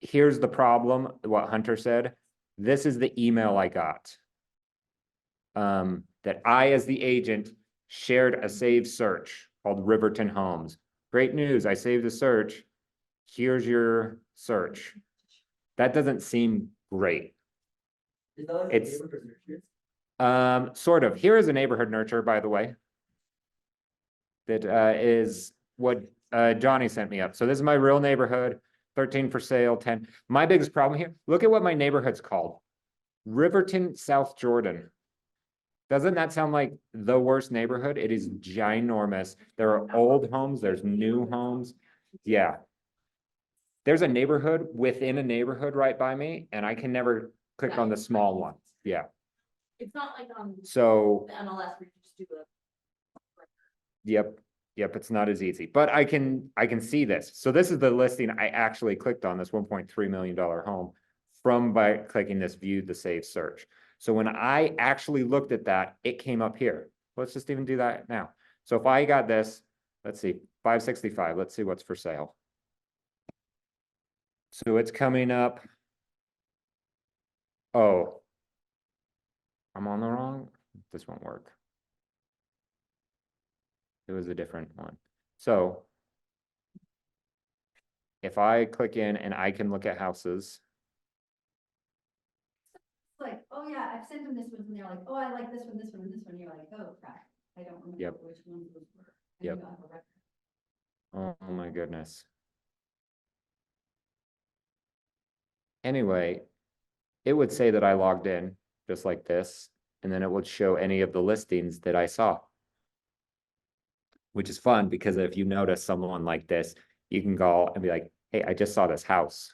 here's the problem, what Hunter said. This is the email I got. That I, as the agent, shared a saved search called Riverton Homes. Great news, I saved a search. Here's your search. That doesn't seem great. Is that like It's- neighborhood nurture? Sort of. Here is a neighborhood nurture, by the way. That is what Johnny sent me up. So this is my real neighborhood, 13 for sale, 10. My biggest problem here, look at what my neighborhood's called. Riverton, South Jordan. Doesn't that sound like the worst neighborhood? It is ginormous. There are old homes, there's new homes. Yeah. There's a neighborhood within a neighborhood right by me, and I can never click on the small one. Yeah, It's not like on so, the MLS where you just do a. yep, it's not as easy, but I can see this. So this is the listing I actually clicked on, this $1.3 million home from by clicking this view the save search. So when I actually looked at that, it came up here. Let's just even do that now. So if I got this, let's see, 565, let's see what's for sale. So it's coming up. Oh. I'm on the wrong, this won't work. It was a different one. So if I click in and I can look at houses, It's like, oh yeah, I've sent them this one, and they're like, oh, I like this one, this one, and this one, you're like, oh crap, I don't remember Yep. which ones those were. And Yep. you don't have a record. oh my goodness. Anyway, it would say that I logged in just like this, and then it would show any of the listings that I saw. Which is fun because if you notice someone like this, you can call and be like, hey, I just saw this house.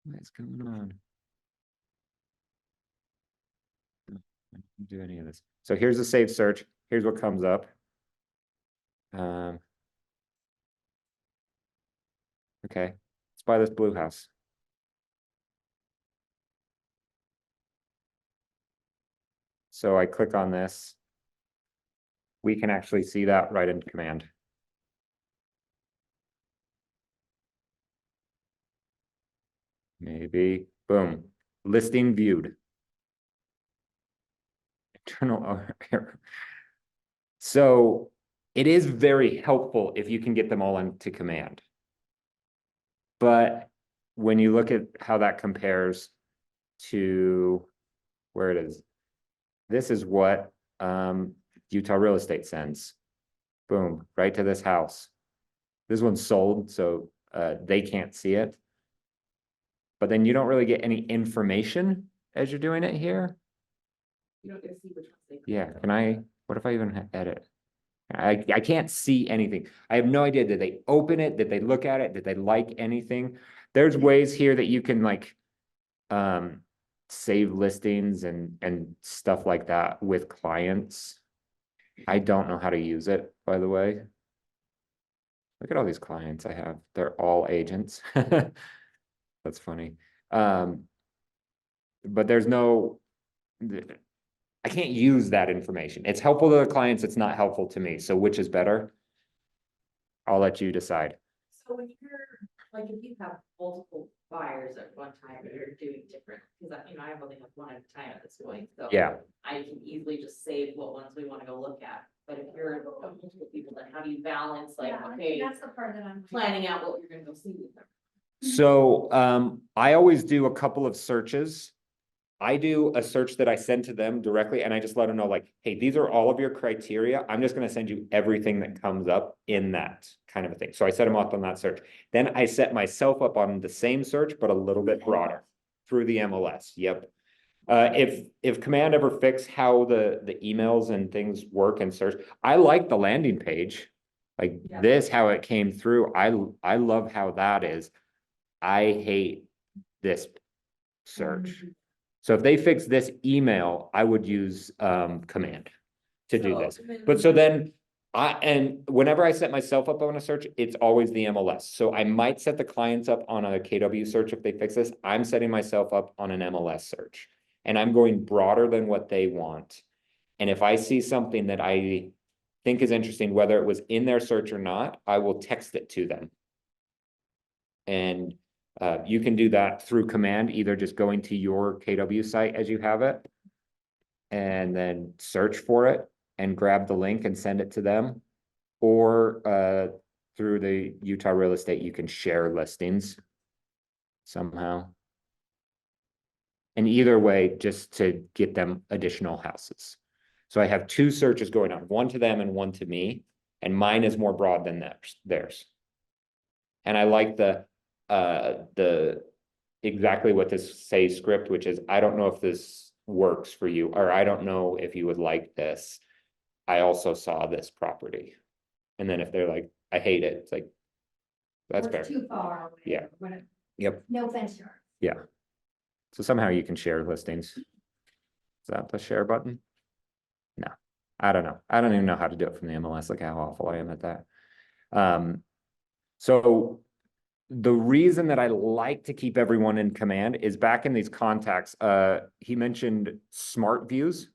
What's going on? I can't do any of this. So here's a saved search. Here's what comes up. Okay, let's buy this blue house. So I click on this. We can actually see that right in command. Maybe, boom, listing viewed. Internal error. So it is very helpful if you can get them all into command. But when you look at how that compares to where it is, this is what Utah Real Estate sends. Boom, right to this house. This one's sold, so they can't see it. But then you don't really get any information as you're doing it here. You don't get to see which ones they. Yeah, can I, what if I even edit? I can't see anything. I have no idea. Did they open it? Did they look at it? Did they like anything? There's ways here that you can like save listings and stuff like that with clients. I don't know how to use it, by the way. Look at all these clients I have. They're all agents. That's funny. But there's no, I can't use that information. It's helpful to the clients, it's not helpful to me. So which is better? I'll let you decide. So when you're, like, if you have multiple buyers at one time, and you're doing different, because I have only have one at a time at this point, so. Yeah, I can easily just save what ones we wanna go look at, but if you're multiple people, then how do you balance, like, Yeah, okay, that's the part that I'm. planning out what you're gonna go see with them? so I always do a couple of searches. I do a search that I send to them directly and I just let them know like, hey, these are all of your criteria. I'm just gonna send you everything that comes up in that kind of a thing. So I set them up on that search. Then I set myself up on the same search, but a little bit broader through the MLS. Yep. If Command ever fix how the emails and things work and search, I like the landing page. Like Yeah. this, how it came through. I love how that is. I hate this search. So if they fix this email, I would use Command to do this. But so then and whenever I set myself up on a search, it's always the MLS. So I might set the clients up on a KW search if they fix this. I'm setting myself up on an MLS search. And I'm going broader than what they want. And if I see something that I think is interesting, whether it was in their search or not, I will text it to them. And you can do that through Command, either just going to your KW site as you have it. And then search for it and grab the link and send it to them. Or through the Utah Real Estate, you can share listings somehow. And either way, just to get them additional houses. So I have two searches going on, one to them and one to me, and mine is more broad than theirs. And I like the exactly what this says script, which is, I don't know if this works for you, or I don't know if you would like this. I also saw this property. And then if they're like, I hate it, it's like, that's Or fair. it's too far away. Yeah. Whatever. Yep. No offense, sure. Yeah. So somehow you can share listings. Is that the share button? No, I don't know. I don't even know how to do it from the MLS. Look how awful I am at that. So the reason that I like to keep everyone in Command is back in these contacts. He mentioned smart views.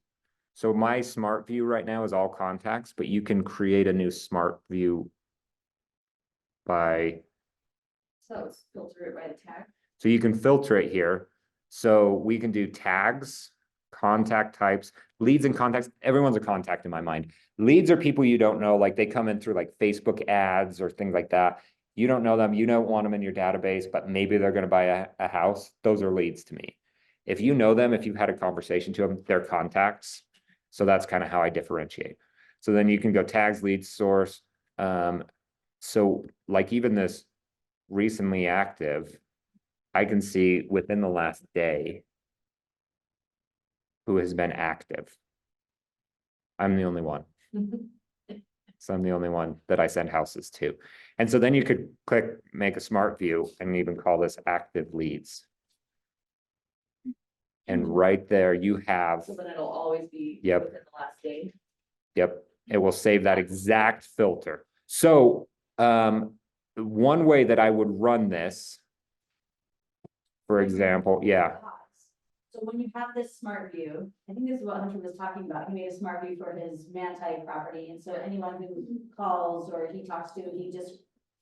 So my smart view right now is all contacts, but you can create a new smart view by. So it's filter it by the tag. So you can filter it here. So we can do tags, contact types, leads and contacts. Everyone's a contact in my mind. Leads are people you don't know, like they come in through like Facebook ads or things like that. You don't know them, you don't want them in your database, but maybe they're going to buy a house. Those are leads to me. If you know them, if you've had a conversation to them, they're contacts. So that's kind of how I differentiate. So then you can go tags, leads, source. So like even this recently active, I can see within the last day who has been active. I'm the only one. So I'm the only one that I send houses to. And so then you could click make a smart view and even call this active leads. And right there you have, So then it'll always be. Yep. Within the last day. yep, it will save that exact filter. So one way that I would run this, for example, yeah, So when you have this smart view, I think this is what Hunter was talking about, he made a smart view for his Manti property, and so anyone who calls or he talks to, he just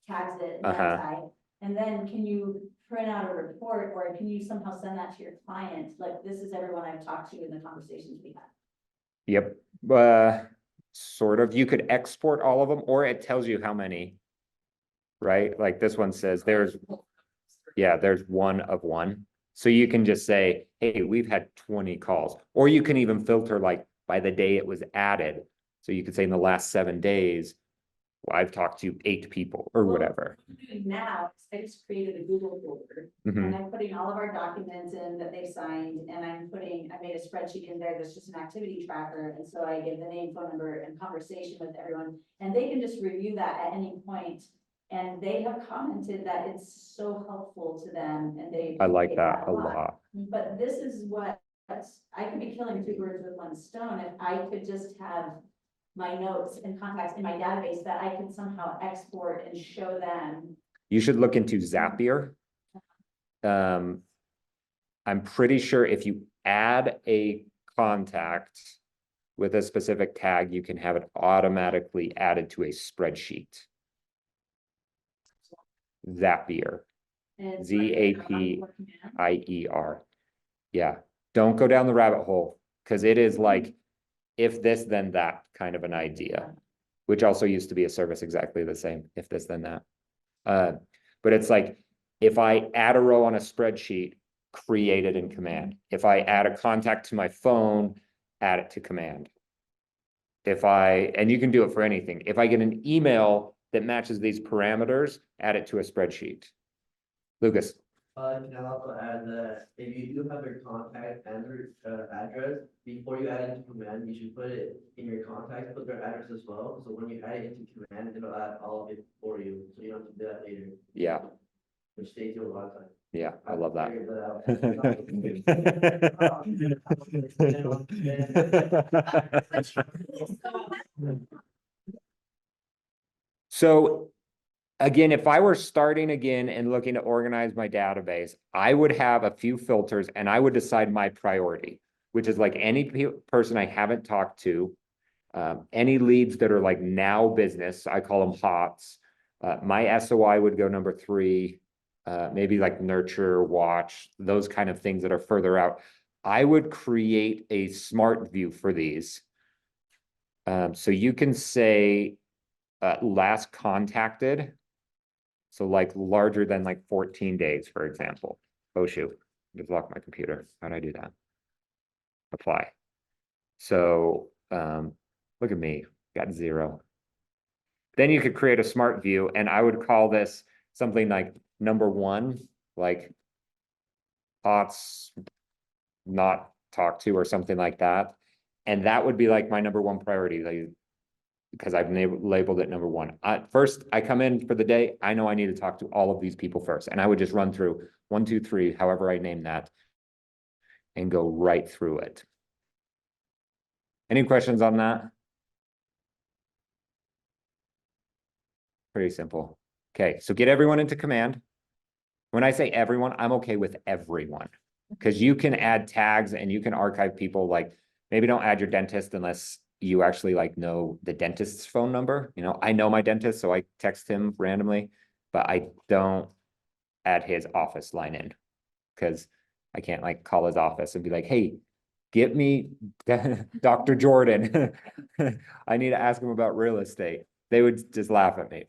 tags it Manti. And then can you print out a report, or can you somehow send that to your client, like, this is everyone I've talked to in the conversations we had? yep, sort of, you could export all of them, or it tells you how many. Right, like this one says there's, yeah, there's one of one. So you can just say, hey, we've had 20 calls, or you can even filter like by the day it was added. So you could say in the last 7 days, well, I've talked to 8 people or Well, What whatever. I'm doing now, is I just created a Google folder, Mhm. and I'm putting all of our documents in that they signed, and I made a spreadsheet in there that's just an activity tracker, and so I give the name, phone number, and conversation with everyone, and they can just review that at any point. And they have commented that it's so helpful to them, and they. I like appreciate that a lot. But this is what, I could be killing 2 birds with 1 stone if I could just have my notes and contacts in my database that I can somehow export and show them. You should look into Zapier. I'm pretty sure if you add a contact with a specific tag, you can have it automatically added to a spreadsheet. Zapier, And it's Zapier. like- IER. Yeah, don't go down the rabbit hole, because it is like, if this, then that kind of an idea. Which also used to be a service exactly the same, if this, then that. But it's like, if I add a row on a spreadsheet, create it in Command. If I add a contact to my phone, add it to Command. And you can do it for anything. If I get an email that matches these parameters, add it to a spreadsheet. Lucas, Can I also add that if you do have your contact and their address, before you add it into command, you should put it in your contacts, put their address as well. So when you add it into command, it'll add all of it for you, so you don't have to do that later, yeah, which saves you a lot of time. yeah, I love that. Figured that out. So again, if I were starting again and looking to organize my database, I would have a few filters and I would decide my priority, which is like any person I haven't talked to, any leads that are like now business, I call them HOTS. My SOI would go number 3, maybe like nurture, watch, those kind of things that are further out. I would create a smart view for these. So you can say last contacted. So like larger than like 14 days, for example. Oh, shoot, just locked my computer. How'd I do that? Apply. So look at me, got 0. Then you could create a smart view, and I would call this something like number 1, like HOTS not talked to or something like that. And that would be like my number 1 priority, like, because I've labeled it number 1. First, I come in for the day, I know I need to talk to all of these people first, and I would just run through 1, 2, 3, however I name that, and go right through it. Any questions on that? Pretty simple. Okay, so get everyone into command. When I say everyone, I'm okay with everyone, because you can add tags and you can archive people. Like, maybe don't add your dentist unless you actually like know the dentist's phone number. You know, I know my dentist, so I text him randomly, but I don't add his office line in, because I can't like call his office and be like, hey, get me Dr. Jordan. I need to ask him about real estate. They would just laugh at me.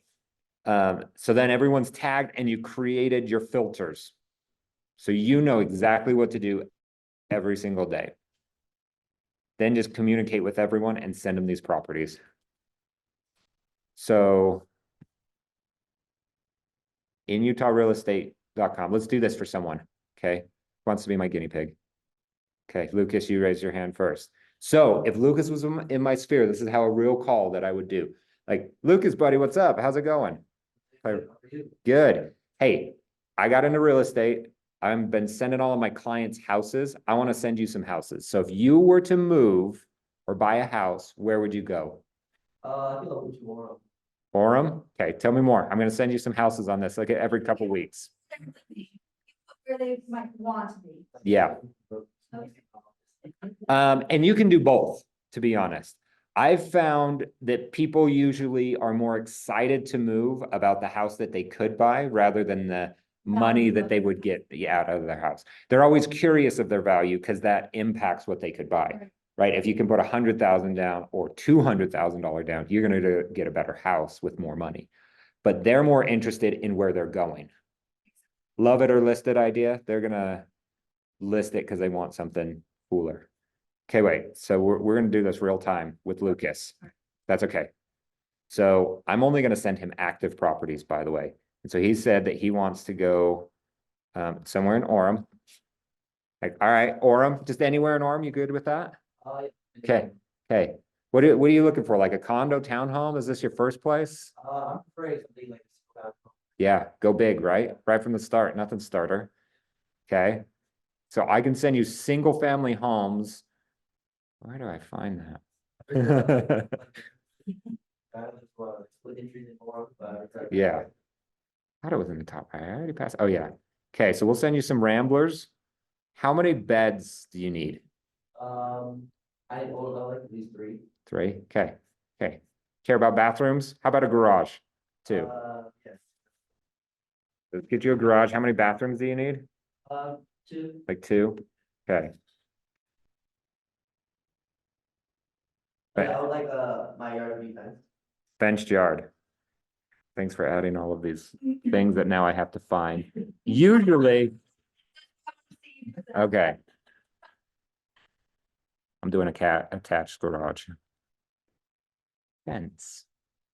So then everyone's tagged and you created your filters. So you know exactly what to do every single day. Then just communicate with everyone and send them these properties. So in utahrealestate.com, let's do this for someone, okay? Who wants to be my guinea pig? Okay, Lucas, you raise your hand first. So if Lucas was in my sphere, this is how a real call that I would do. Like, Lucas, buddy, what's up? How's it going? Good. Hey, I got into real estate. I've been sending all of my clients houses. I want to send you some houses. So if you were to move or buy a house, where would you go? I think I'll put you on. Orem? Okay, tell me more. I'm going to send you some houses on this, like every couple weeks. Where they might want to be. Yeah. And you can do both, to be honest. I've found that people usually are more excited to move about the house that they could buy rather than the money that they would get out of their house. They're always curious of their value because that impacts what they could buy, right? If you can put $100,000 down or $200,000 down, you're going to get a better house with more money. But they're more interested in where they're going. Love it or list it idea. They're going to list it because they want something cooler. Okay, wait, so we're gonna do this real time with Lucas. That's okay. So I'm only gonna send him active properties, by the way. And so he said that he wants to go somewhere in Orem. Like, all right, Orem, just anywhere in Orem, you good with that? Okay, okay. What are you looking for? Like a condo, townhome? Is this your first place? I'm afraid something like this. Yeah, go big, right? Right from the start, nothing starter. Okay. So I can send you single family homes. Where do I find that? Yeah. I thought it was in the top. I already passed. Oh, yeah. Okay, so we'll send you some ramblers. How many beds do you need? I like at least 3. 3, okay, okay. Care about bathrooms? How about a garage? 2. Yes. Let's get you a garage. How many bathrooms do you need? 2. Like 2? Okay. I would like, my yard to be fenced. Fenced yard. Thanks for adding all of these things that now I have to find. Usually, okay. I'm doing a cat attached garage. Fence.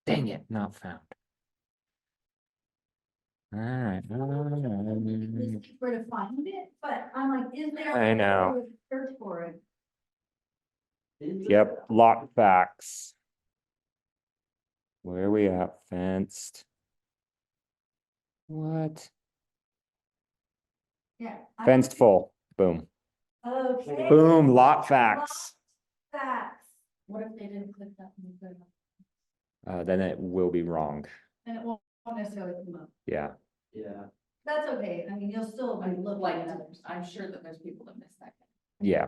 Dang it, not found. Alright. Where to find it, but I'm like, is there? I know. Search for it. Yep, lot facts. Where are we at? Fenced. What? Yeah. Fenced full. Boom. Okay. Boom, lot facts. Facts. What if they didn't click that? and they put it up? Then it will be wrong. And it won't necessarily come up. Yeah. Yeah. That's okay. I mean, you'll still be looking Like, at others. I'm sure that there's people that miss that. Yeah.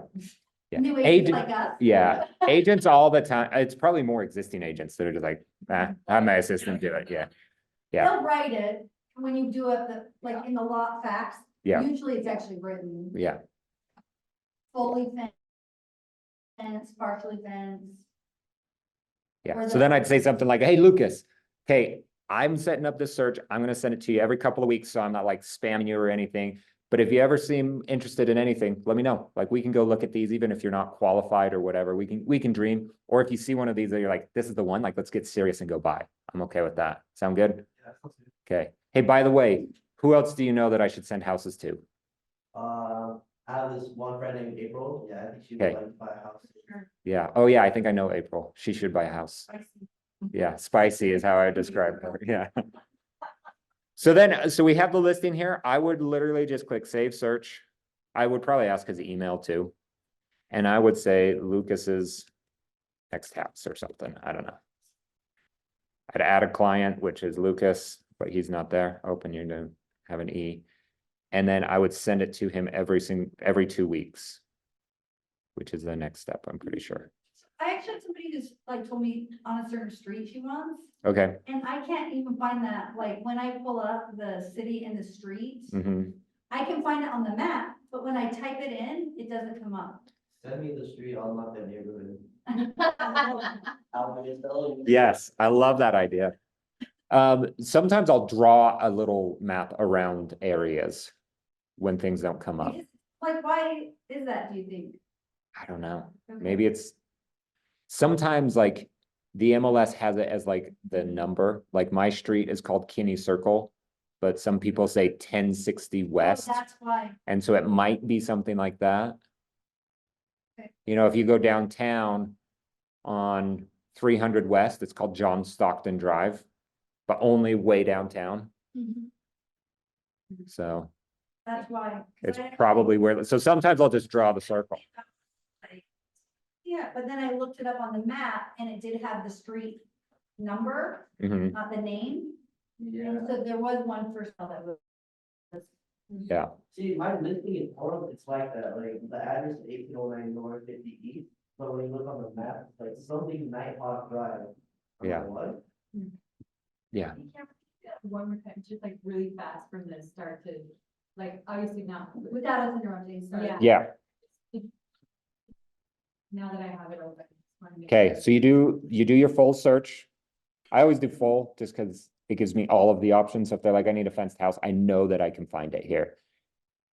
Yeah. New agents Agent, like us. yeah, agents all the time. It's probably more existing agents that are just like, have my assistant do it. Yeah. Yeah. They'll write it when you do it, like in the lot facts. Yeah. Usually it's actually written Yeah. fully fenced, partially fenced. Yeah. Or So the- then I'd say something like, hey, Lucas, okay, I'm setting up this search. I'm going to send it to you every couple of weeks. So I'm not like spamming you or anything. But if you ever seem interested in anything, let me know. Like we can go look at these, even if you're not qualified or whatever, we can dream. Or if you see one of these that you're like, this is the one, like, let's get serious and go buy. I'm okay with that. Sound good? Yeah. Okay. Hey, by the way, who else do you know that I should send houses to? I have this one friend named April. Yeah, I think she would Okay. like to buy a house. Yeah. Oh yeah, I think I know April. She should buy a house. Yeah, spicy is how I describe her. Yeah. So then, so we have the listing here. I would literally just click save search. I would probably ask his email too. And I would say Lucas's next house or something. I don't know. I'd add a client, which is Lucas, but he's not there. Open, you're gonna have an E. And then I would send it to him every 2 weeks, which is the next step, I'm pretty sure. I actually had somebody who's like told me on a certain street she wants, Okay. and I can't even find that, like, when I pull up the city and the streets, Mm-hmm. I can find it on the map, but when I type it in, it doesn't come up. Send me the street, I'll map the neighborhood. I'll be telling you. Yes, I love that idea. Sometimes I'll draw a little map around areas when things don't come up. Like, why is that, do you think? I don't know. Okay. Maybe it's sometimes like the MLS has it as like the number, like my street is called Kinney Circle, but some people say 1060 Oh, West. that's why. And so it might be something like that. Okay. You know, if you go downtown on 300 West, it's called John Stockton Drive, but only way downtown. So That's why. 'Cause it's I- probably where, so sometimes I'll just draw the circle. Yeah, but then I looked it up on the map and it did have the street number, Mhm. not the name. Yeah. And so there was one for sale that was. Yeah, See, my listing is horrible. It's like that, like the address is 1809 North 50 East, but when you look on the map, it's like something Nighthawk Drive. I'm Yeah. like, what? yeah. One more time, just like really fast from the start to, like, obviously now. Without us interrupting, sorry. Yeah. Yeah. Now that I have it open. just wanna make Okay, sure. so you do your full search. I always do full just because it gives me all of the options. So if they're like, I need a fenced house, I know that I can find it here.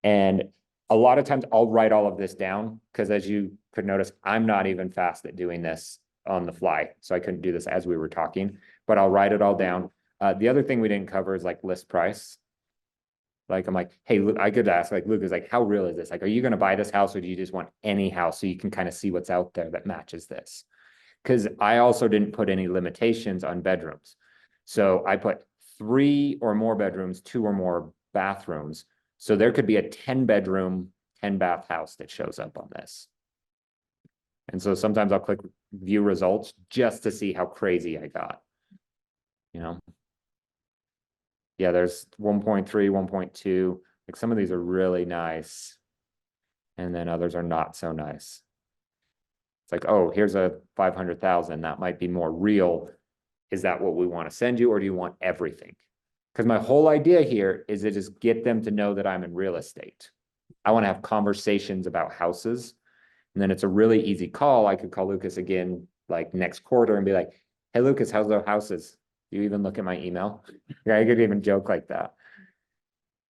And a lot of times I'll write all of this down because as you could notice, I'm not even fast at doing this on the fly. So I couldn't do this as we were talking, but I'll write it all down. The other thing we didn't cover is like list price. Like, I'm like, hey, look, I could ask like Lucas, like, how real is this? Like, are you going to buy this house or do you just want any house so you can kind of see what's out there that matches this? Because I also didn't put any limitations on bedrooms. So I put 3 or more bedrooms, 2 or more bathrooms. So there could be a 10-bedroom, 10-bath house that shows up on this. And so sometimes I'll click view results just to see how crazy I got. You know? Yeah, there's 1.3, 1.2. Like some of these are really nice. And then others are not so nice. It's like, oh, here's a 500,000, that might be more real. Is that what we want to send you, or do you want everything? Because my whole idea here is to just get them to know that I'm in real estate. I want to have conversations about houses. And then it's a really easy call. I could call Lucas again, like next quarter and be like, hey, Lucas, how's the houses? Do you even look at my email? Yeah, I could even joke like that.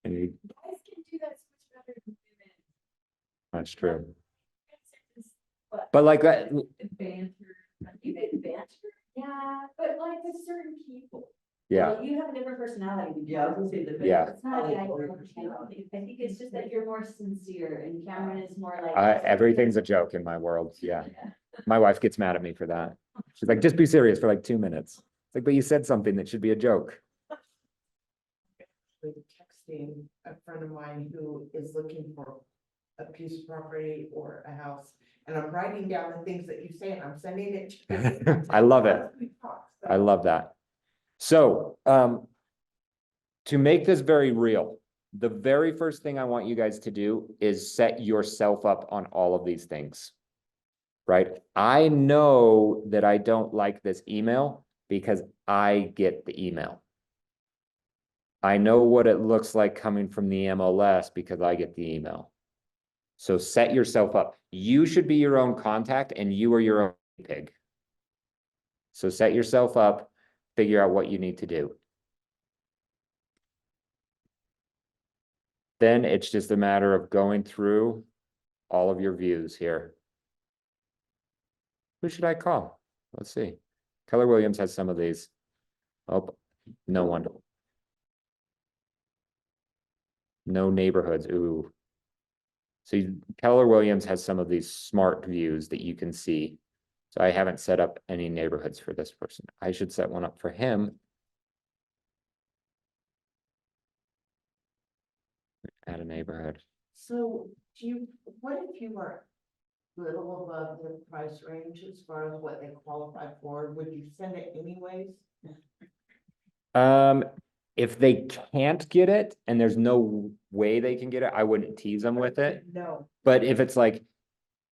And he- Guys can do that so much better than women. that's true. But But like that, banter. You can banter. Yeah, but like with certain people. yeah, Well, you have a different personality. than Yeah, I was gonna Cameron. say the. Yeah. It's not like I think it's just that you're more sincere and Cameron is more like. everything's a joke in my world. Yeah. My wife gets mad at me for that. She's like, just be serious for like 2 minutes. It's like, but you said something that should be a joke. Like texting a friend of mine who is looking for a piece of property or a house. And I'm writing down the things that you say and I'm sending it to you. I love it. As we talk, so. I love that. So, to make this very real, the very first thing I want you guys to do is set yourself up on all of these things. Right? I know that I don't like this email because I get the email. I know what it looks like coming from the MLS because I get the email. So set yourself up. You should be your own contact and you are your own pig. So set yourself up, figure out what you need to do. Then it's just a matter of going through all of your views here. Who should I call? Let's see. Keller Williams has some of these. Oh, no one. No neighborhoods. Ooh. So Keller Williams has some of these smart views that you can see. So I haven't set up any neighborhoods for this person. I should set one up for him. Add a neighborhood. So what if you were little above the price range as far as what they qualify for? Would you send it anyways? If they can't get it and there's no way they can get it, I wouldn't tease them with it. No. But if it's like,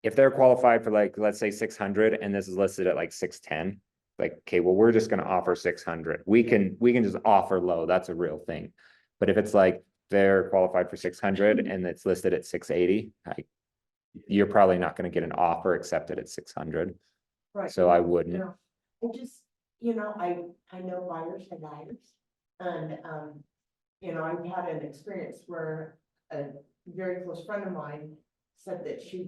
if they're qualified for like, let's say 600 and this is listed at like 610, like, okay, well, we're just gonna offer 600. We can just offer low. That's a real thing. But if it's like they're qualified for 600 and it's listed at 680, you're probably not gonna get an offer accepted at 600. Right. So I wouldn't. No. I just, I know buyers and buyers. And, I've had an experience where a very close friend of mine said that she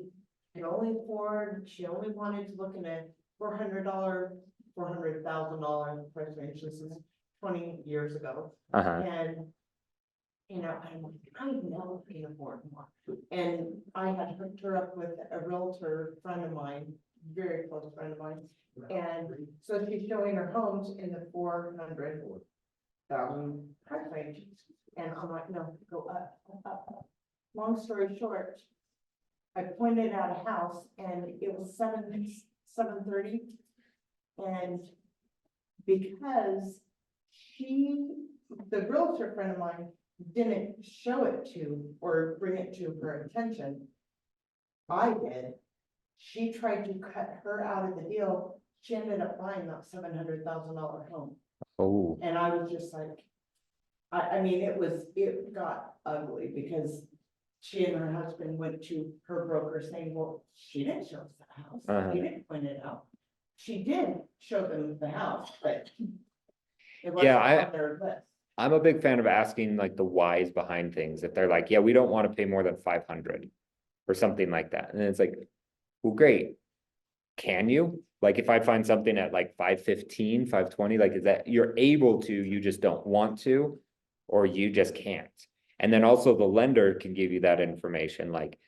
could only afford, she only wanted to look in a $400,000 price range. This is 20 years ago. Uh-huh. And, I'm like, I know I can afford more. And I had hooked her up with a realtor friend of mine, very close friend of mine. And so she's showing her homes in the 400,000 price range. And I'm like, no, go up, up, up. Long story short, I pointed out a house and it was 730. And because the realtor friend of mine didn't show it to or bring it to her attention, I did. She tried to cut her out of the deal. She ended up buying that $700,000 home. Oh, And I was just like, it got ugly because she and her husband went to her broker saying, well, she didn't show us the house. Uh-huh. She didn't point it out. She did show them the house, but it Yeah, wasn't on their list. I'm a big fan of asking like the whys behind things. If they're like, yeah, we don't want to pay more than 500 or something like that. And then it's like, well, great. Can you? Like if I find something at like 515, 520, like is that you're able to, you just don't want to, or you just can't. And then also the lender can give you that information. Like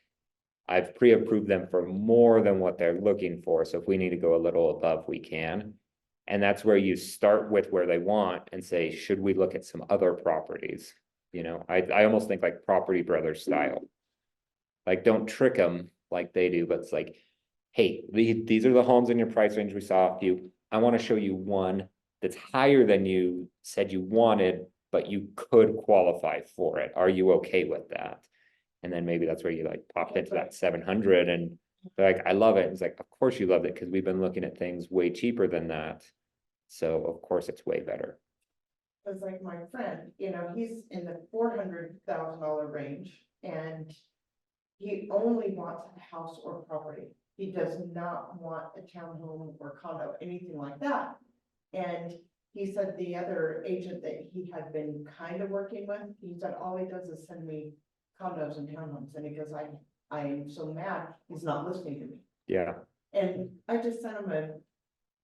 I've pre-approved them for more than what they're looking for. So if we need to go a little above, we can. And that's where you start with where they want and say, should we look at some other properties? I almost think like Property Brothers style. Like don't trick them like they do, but it's like, hey, these are the homes in your price range. We saw a few. I want to show you one that's higher than you said you wanted, but you could qualify for it. Are you okay with that? And then maybe that's where you like pop into that 700 and They're like, I love it. It's like, of course you love it, because we've been looking at things way cheaper than that. So of course it's way better. It's like my friend, you know, he's in the $400,000 range and he only wants a house or property. He does not want a townhome or condo, anything like that. And he said the other agent that he had been kind of working with, he said, all he does is send me condos and townhomes. And he goes, I am so mad, he's not listening to me. Yeah. And I just sent him a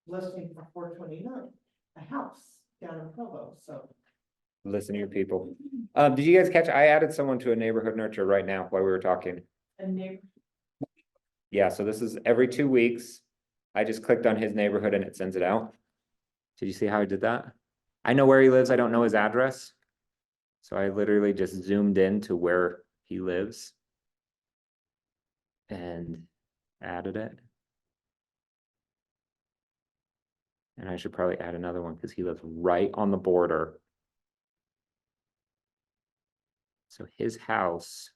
listing for 429, a house down in Provo, so. Listen to your people. Did you guys catch, I added someone to a neighborhood nurture right now while we were talking. A neighbor. Yeah, so this is every 2 weeks. I just clicked on his neighborhood and it sends it out. Did you see how I did that? I know where he lives. I don't know his address. So I literally just zoomed in to where he lives. And added it. And I should probably add another one because he lives right on the border. So his house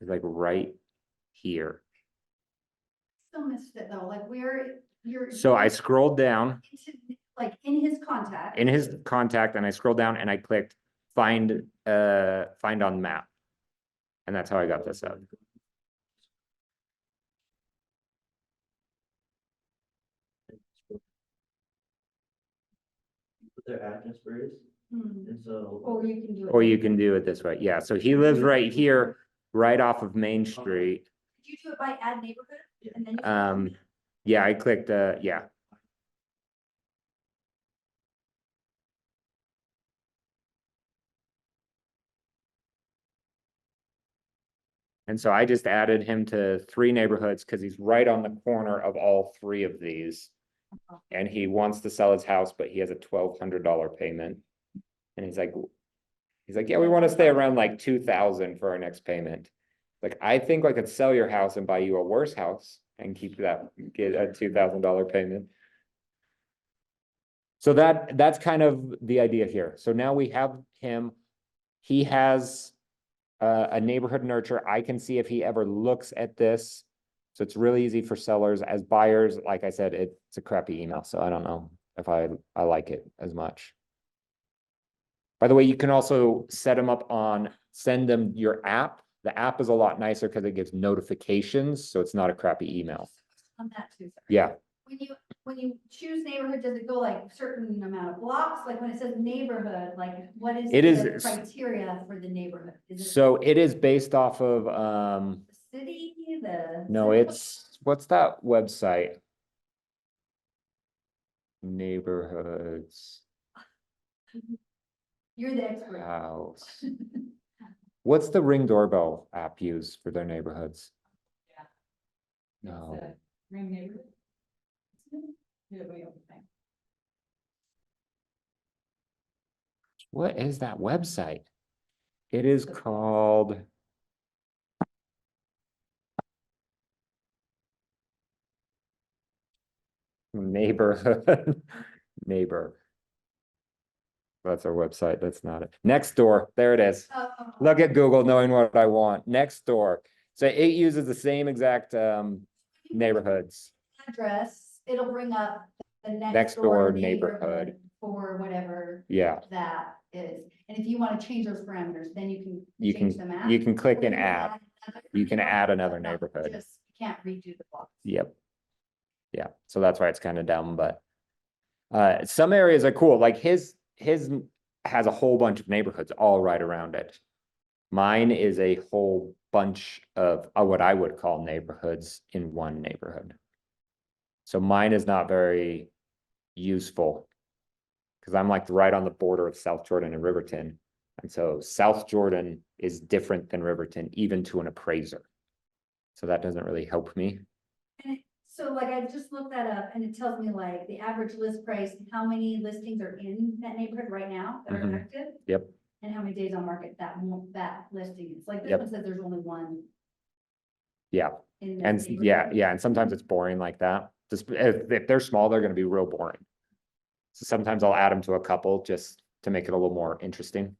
is like right here. Still missed it though, like where you're. So I scrolled down Like in his contact. in his contact and I scrolled down and I clicked find on map. And that's how I got this up. Put their address first, Hmm. and so. Or you can do it. Or you can do it this way. Yeah, so he lives right here, right off of Main Street. Did you do it by add neighborhood? And then. Yeah, I clicked, yeah. And so I just added him to 3 neighborhoods because he's right on the corner of all 3 of these. And he wants to sell his house, but he has a $1,200 payment. And he's like, yeah, we want to stay around like 2,000 for our next payment. Like, I think I could sell your house and buy you a worse house and keep that, get a $2,000 payment. So that's kind of the idea here. So now we have him, he has a neighborhood nurture. I can see if he ever looks at this. So it's really easy for sellers. As buyers, like I said, it's a crappy email, so I don't know if I like it as much. By the way, you can also set them up on, send them your app. The app is a lot nicer because it gives notifications, so it's not a crappy email. On that too. Sorry. Yeah, When you choose neighborhood, does it go like certain amount of blocks? Like when it says neighborhood, like what is It the is- criteria for the neighborhood? Is it so it is based off of, the city, the? no, it's, what's that website? Neighborhoods, You're the expert. house. What's the Ring doorbell app use for their neighborhoods? No, Ring neighborhood. Yeah, way over time. what is that website? It is called. Neighborhood, neighbor. That's our website, that's not it. Nextdoor, there it is. Oh, Look at Google knowing what I want. Nextdoor. So it uses the same exact neighborhoods. Address, it'll bring up the Next next door door neighborhood. neighborhood for whatever Yeah, that is. And if you want to change those parameters, then you can you change the map. can click or and you add. another You can neighborhood, add another but not neighborhood. just- You can't redo the block. Yep. Yeah, so that's why it's kind of dumb, but some areas are cool, like his has a whole bunch of neighborhoods all right around it. Mine is a whole bunch of what I would call neighborhoods in one neighborhood. So mine is not very useful because I'm like right on the border of South Jordan and Riverton. And so South Jordan is different than Riverton, even to an appraiser. So that doesn't really help me. So like I just looked that up and it tells me like the average list price, how many listings are in that neighborhood right now that are Mhm. active? Yep. And how many days on market that listing is. Like this Yep. one says there's only one. Yeah. In this And yeah, neighborhood. yeah, and sometimes it's boring like that. Just if they're small, they're gonna be real boring. So sometimes I'll add them to a couple just to make it a little more interesting.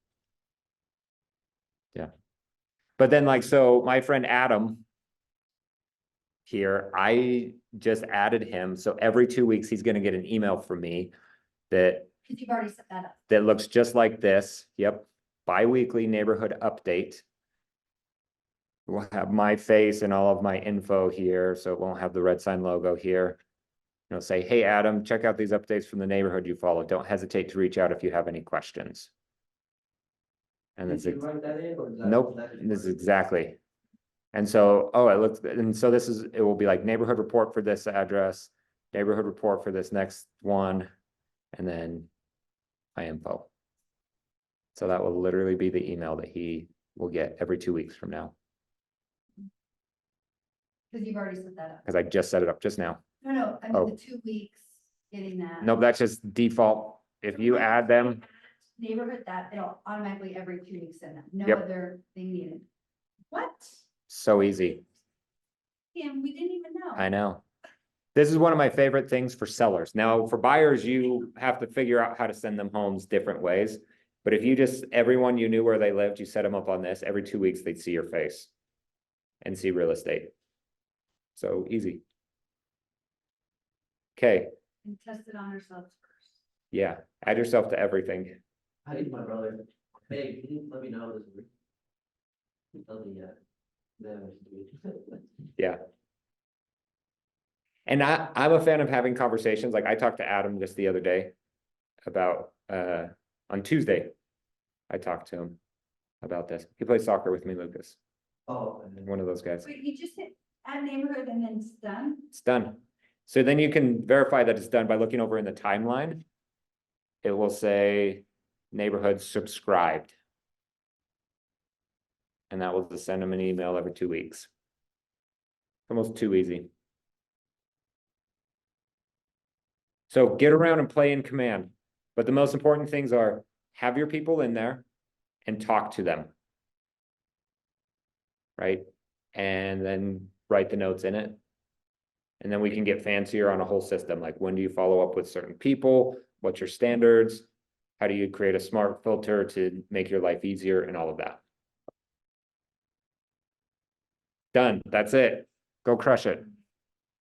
Yeah. But then like, so my friend Adam, here. I just added him, so every 2 weeks, he's gonna get an email from me that Cause you've already set that up. that looks just like this. Yep, bi-weekly neighborhood update. We'll have my face and all of my info here, so it won't have the red sign logo here. It'll say, hey, Adam, check out these updates from the neighborhood you follow. Don't hesitate to reach out if you have any questions. And Did it's, you write that in, or is that? nope, this is exactly. And so, oh, it looks, and so this is, it will be like neighborhood report for this address, neighborhood report for this next one, and then my info. So that will literally be the email that he will get every 2 weeks from now, Cause you've already set that up. because I just set it up just now. No, I Oh. mean, the 2 weeks, getting that. Nope, that's just default. If you add them, Neighborhood that, it'll automatically every 2 weeks send them, no Yep. other thing needed. What? so easy. Kim, we didn't even know. I know. This is one of my favorite things for sellers. Now, for buyers, you have to figure out how to send them homes different ways. But if you just, everyone you knew where they lived, you set them up on this, every 2 weeks, they'd see your face and see real estate. So easy. Okay, And test it on ourselves first. yeah, add yourself to everything. I need my brother, hey, can you let me know this week? He told me, Yeah. And I'm a fan of having conversations, like I talked to Adam just the other day about, on Tuesday. I talked to him about this. He plays soccer with me, Lucas, Oh, and then- one of those guys. Wait, you just hit add neighborhood and then it's done? It's done. So then you can verify that it's done by looking over in the timeline. It will say neighborhood subscribed. And that will just send them an email every 2 weeks. Almost too easy. So get around and play in command. But the most important things are have your people in there and talk to them. Right? And then write the notes in it. And then we can get fancier on a whole system, like when do you follow up with certain people? What's your standards? How do you create a smart filter to make your life easier and all of that? Done. That's it. Go crush it.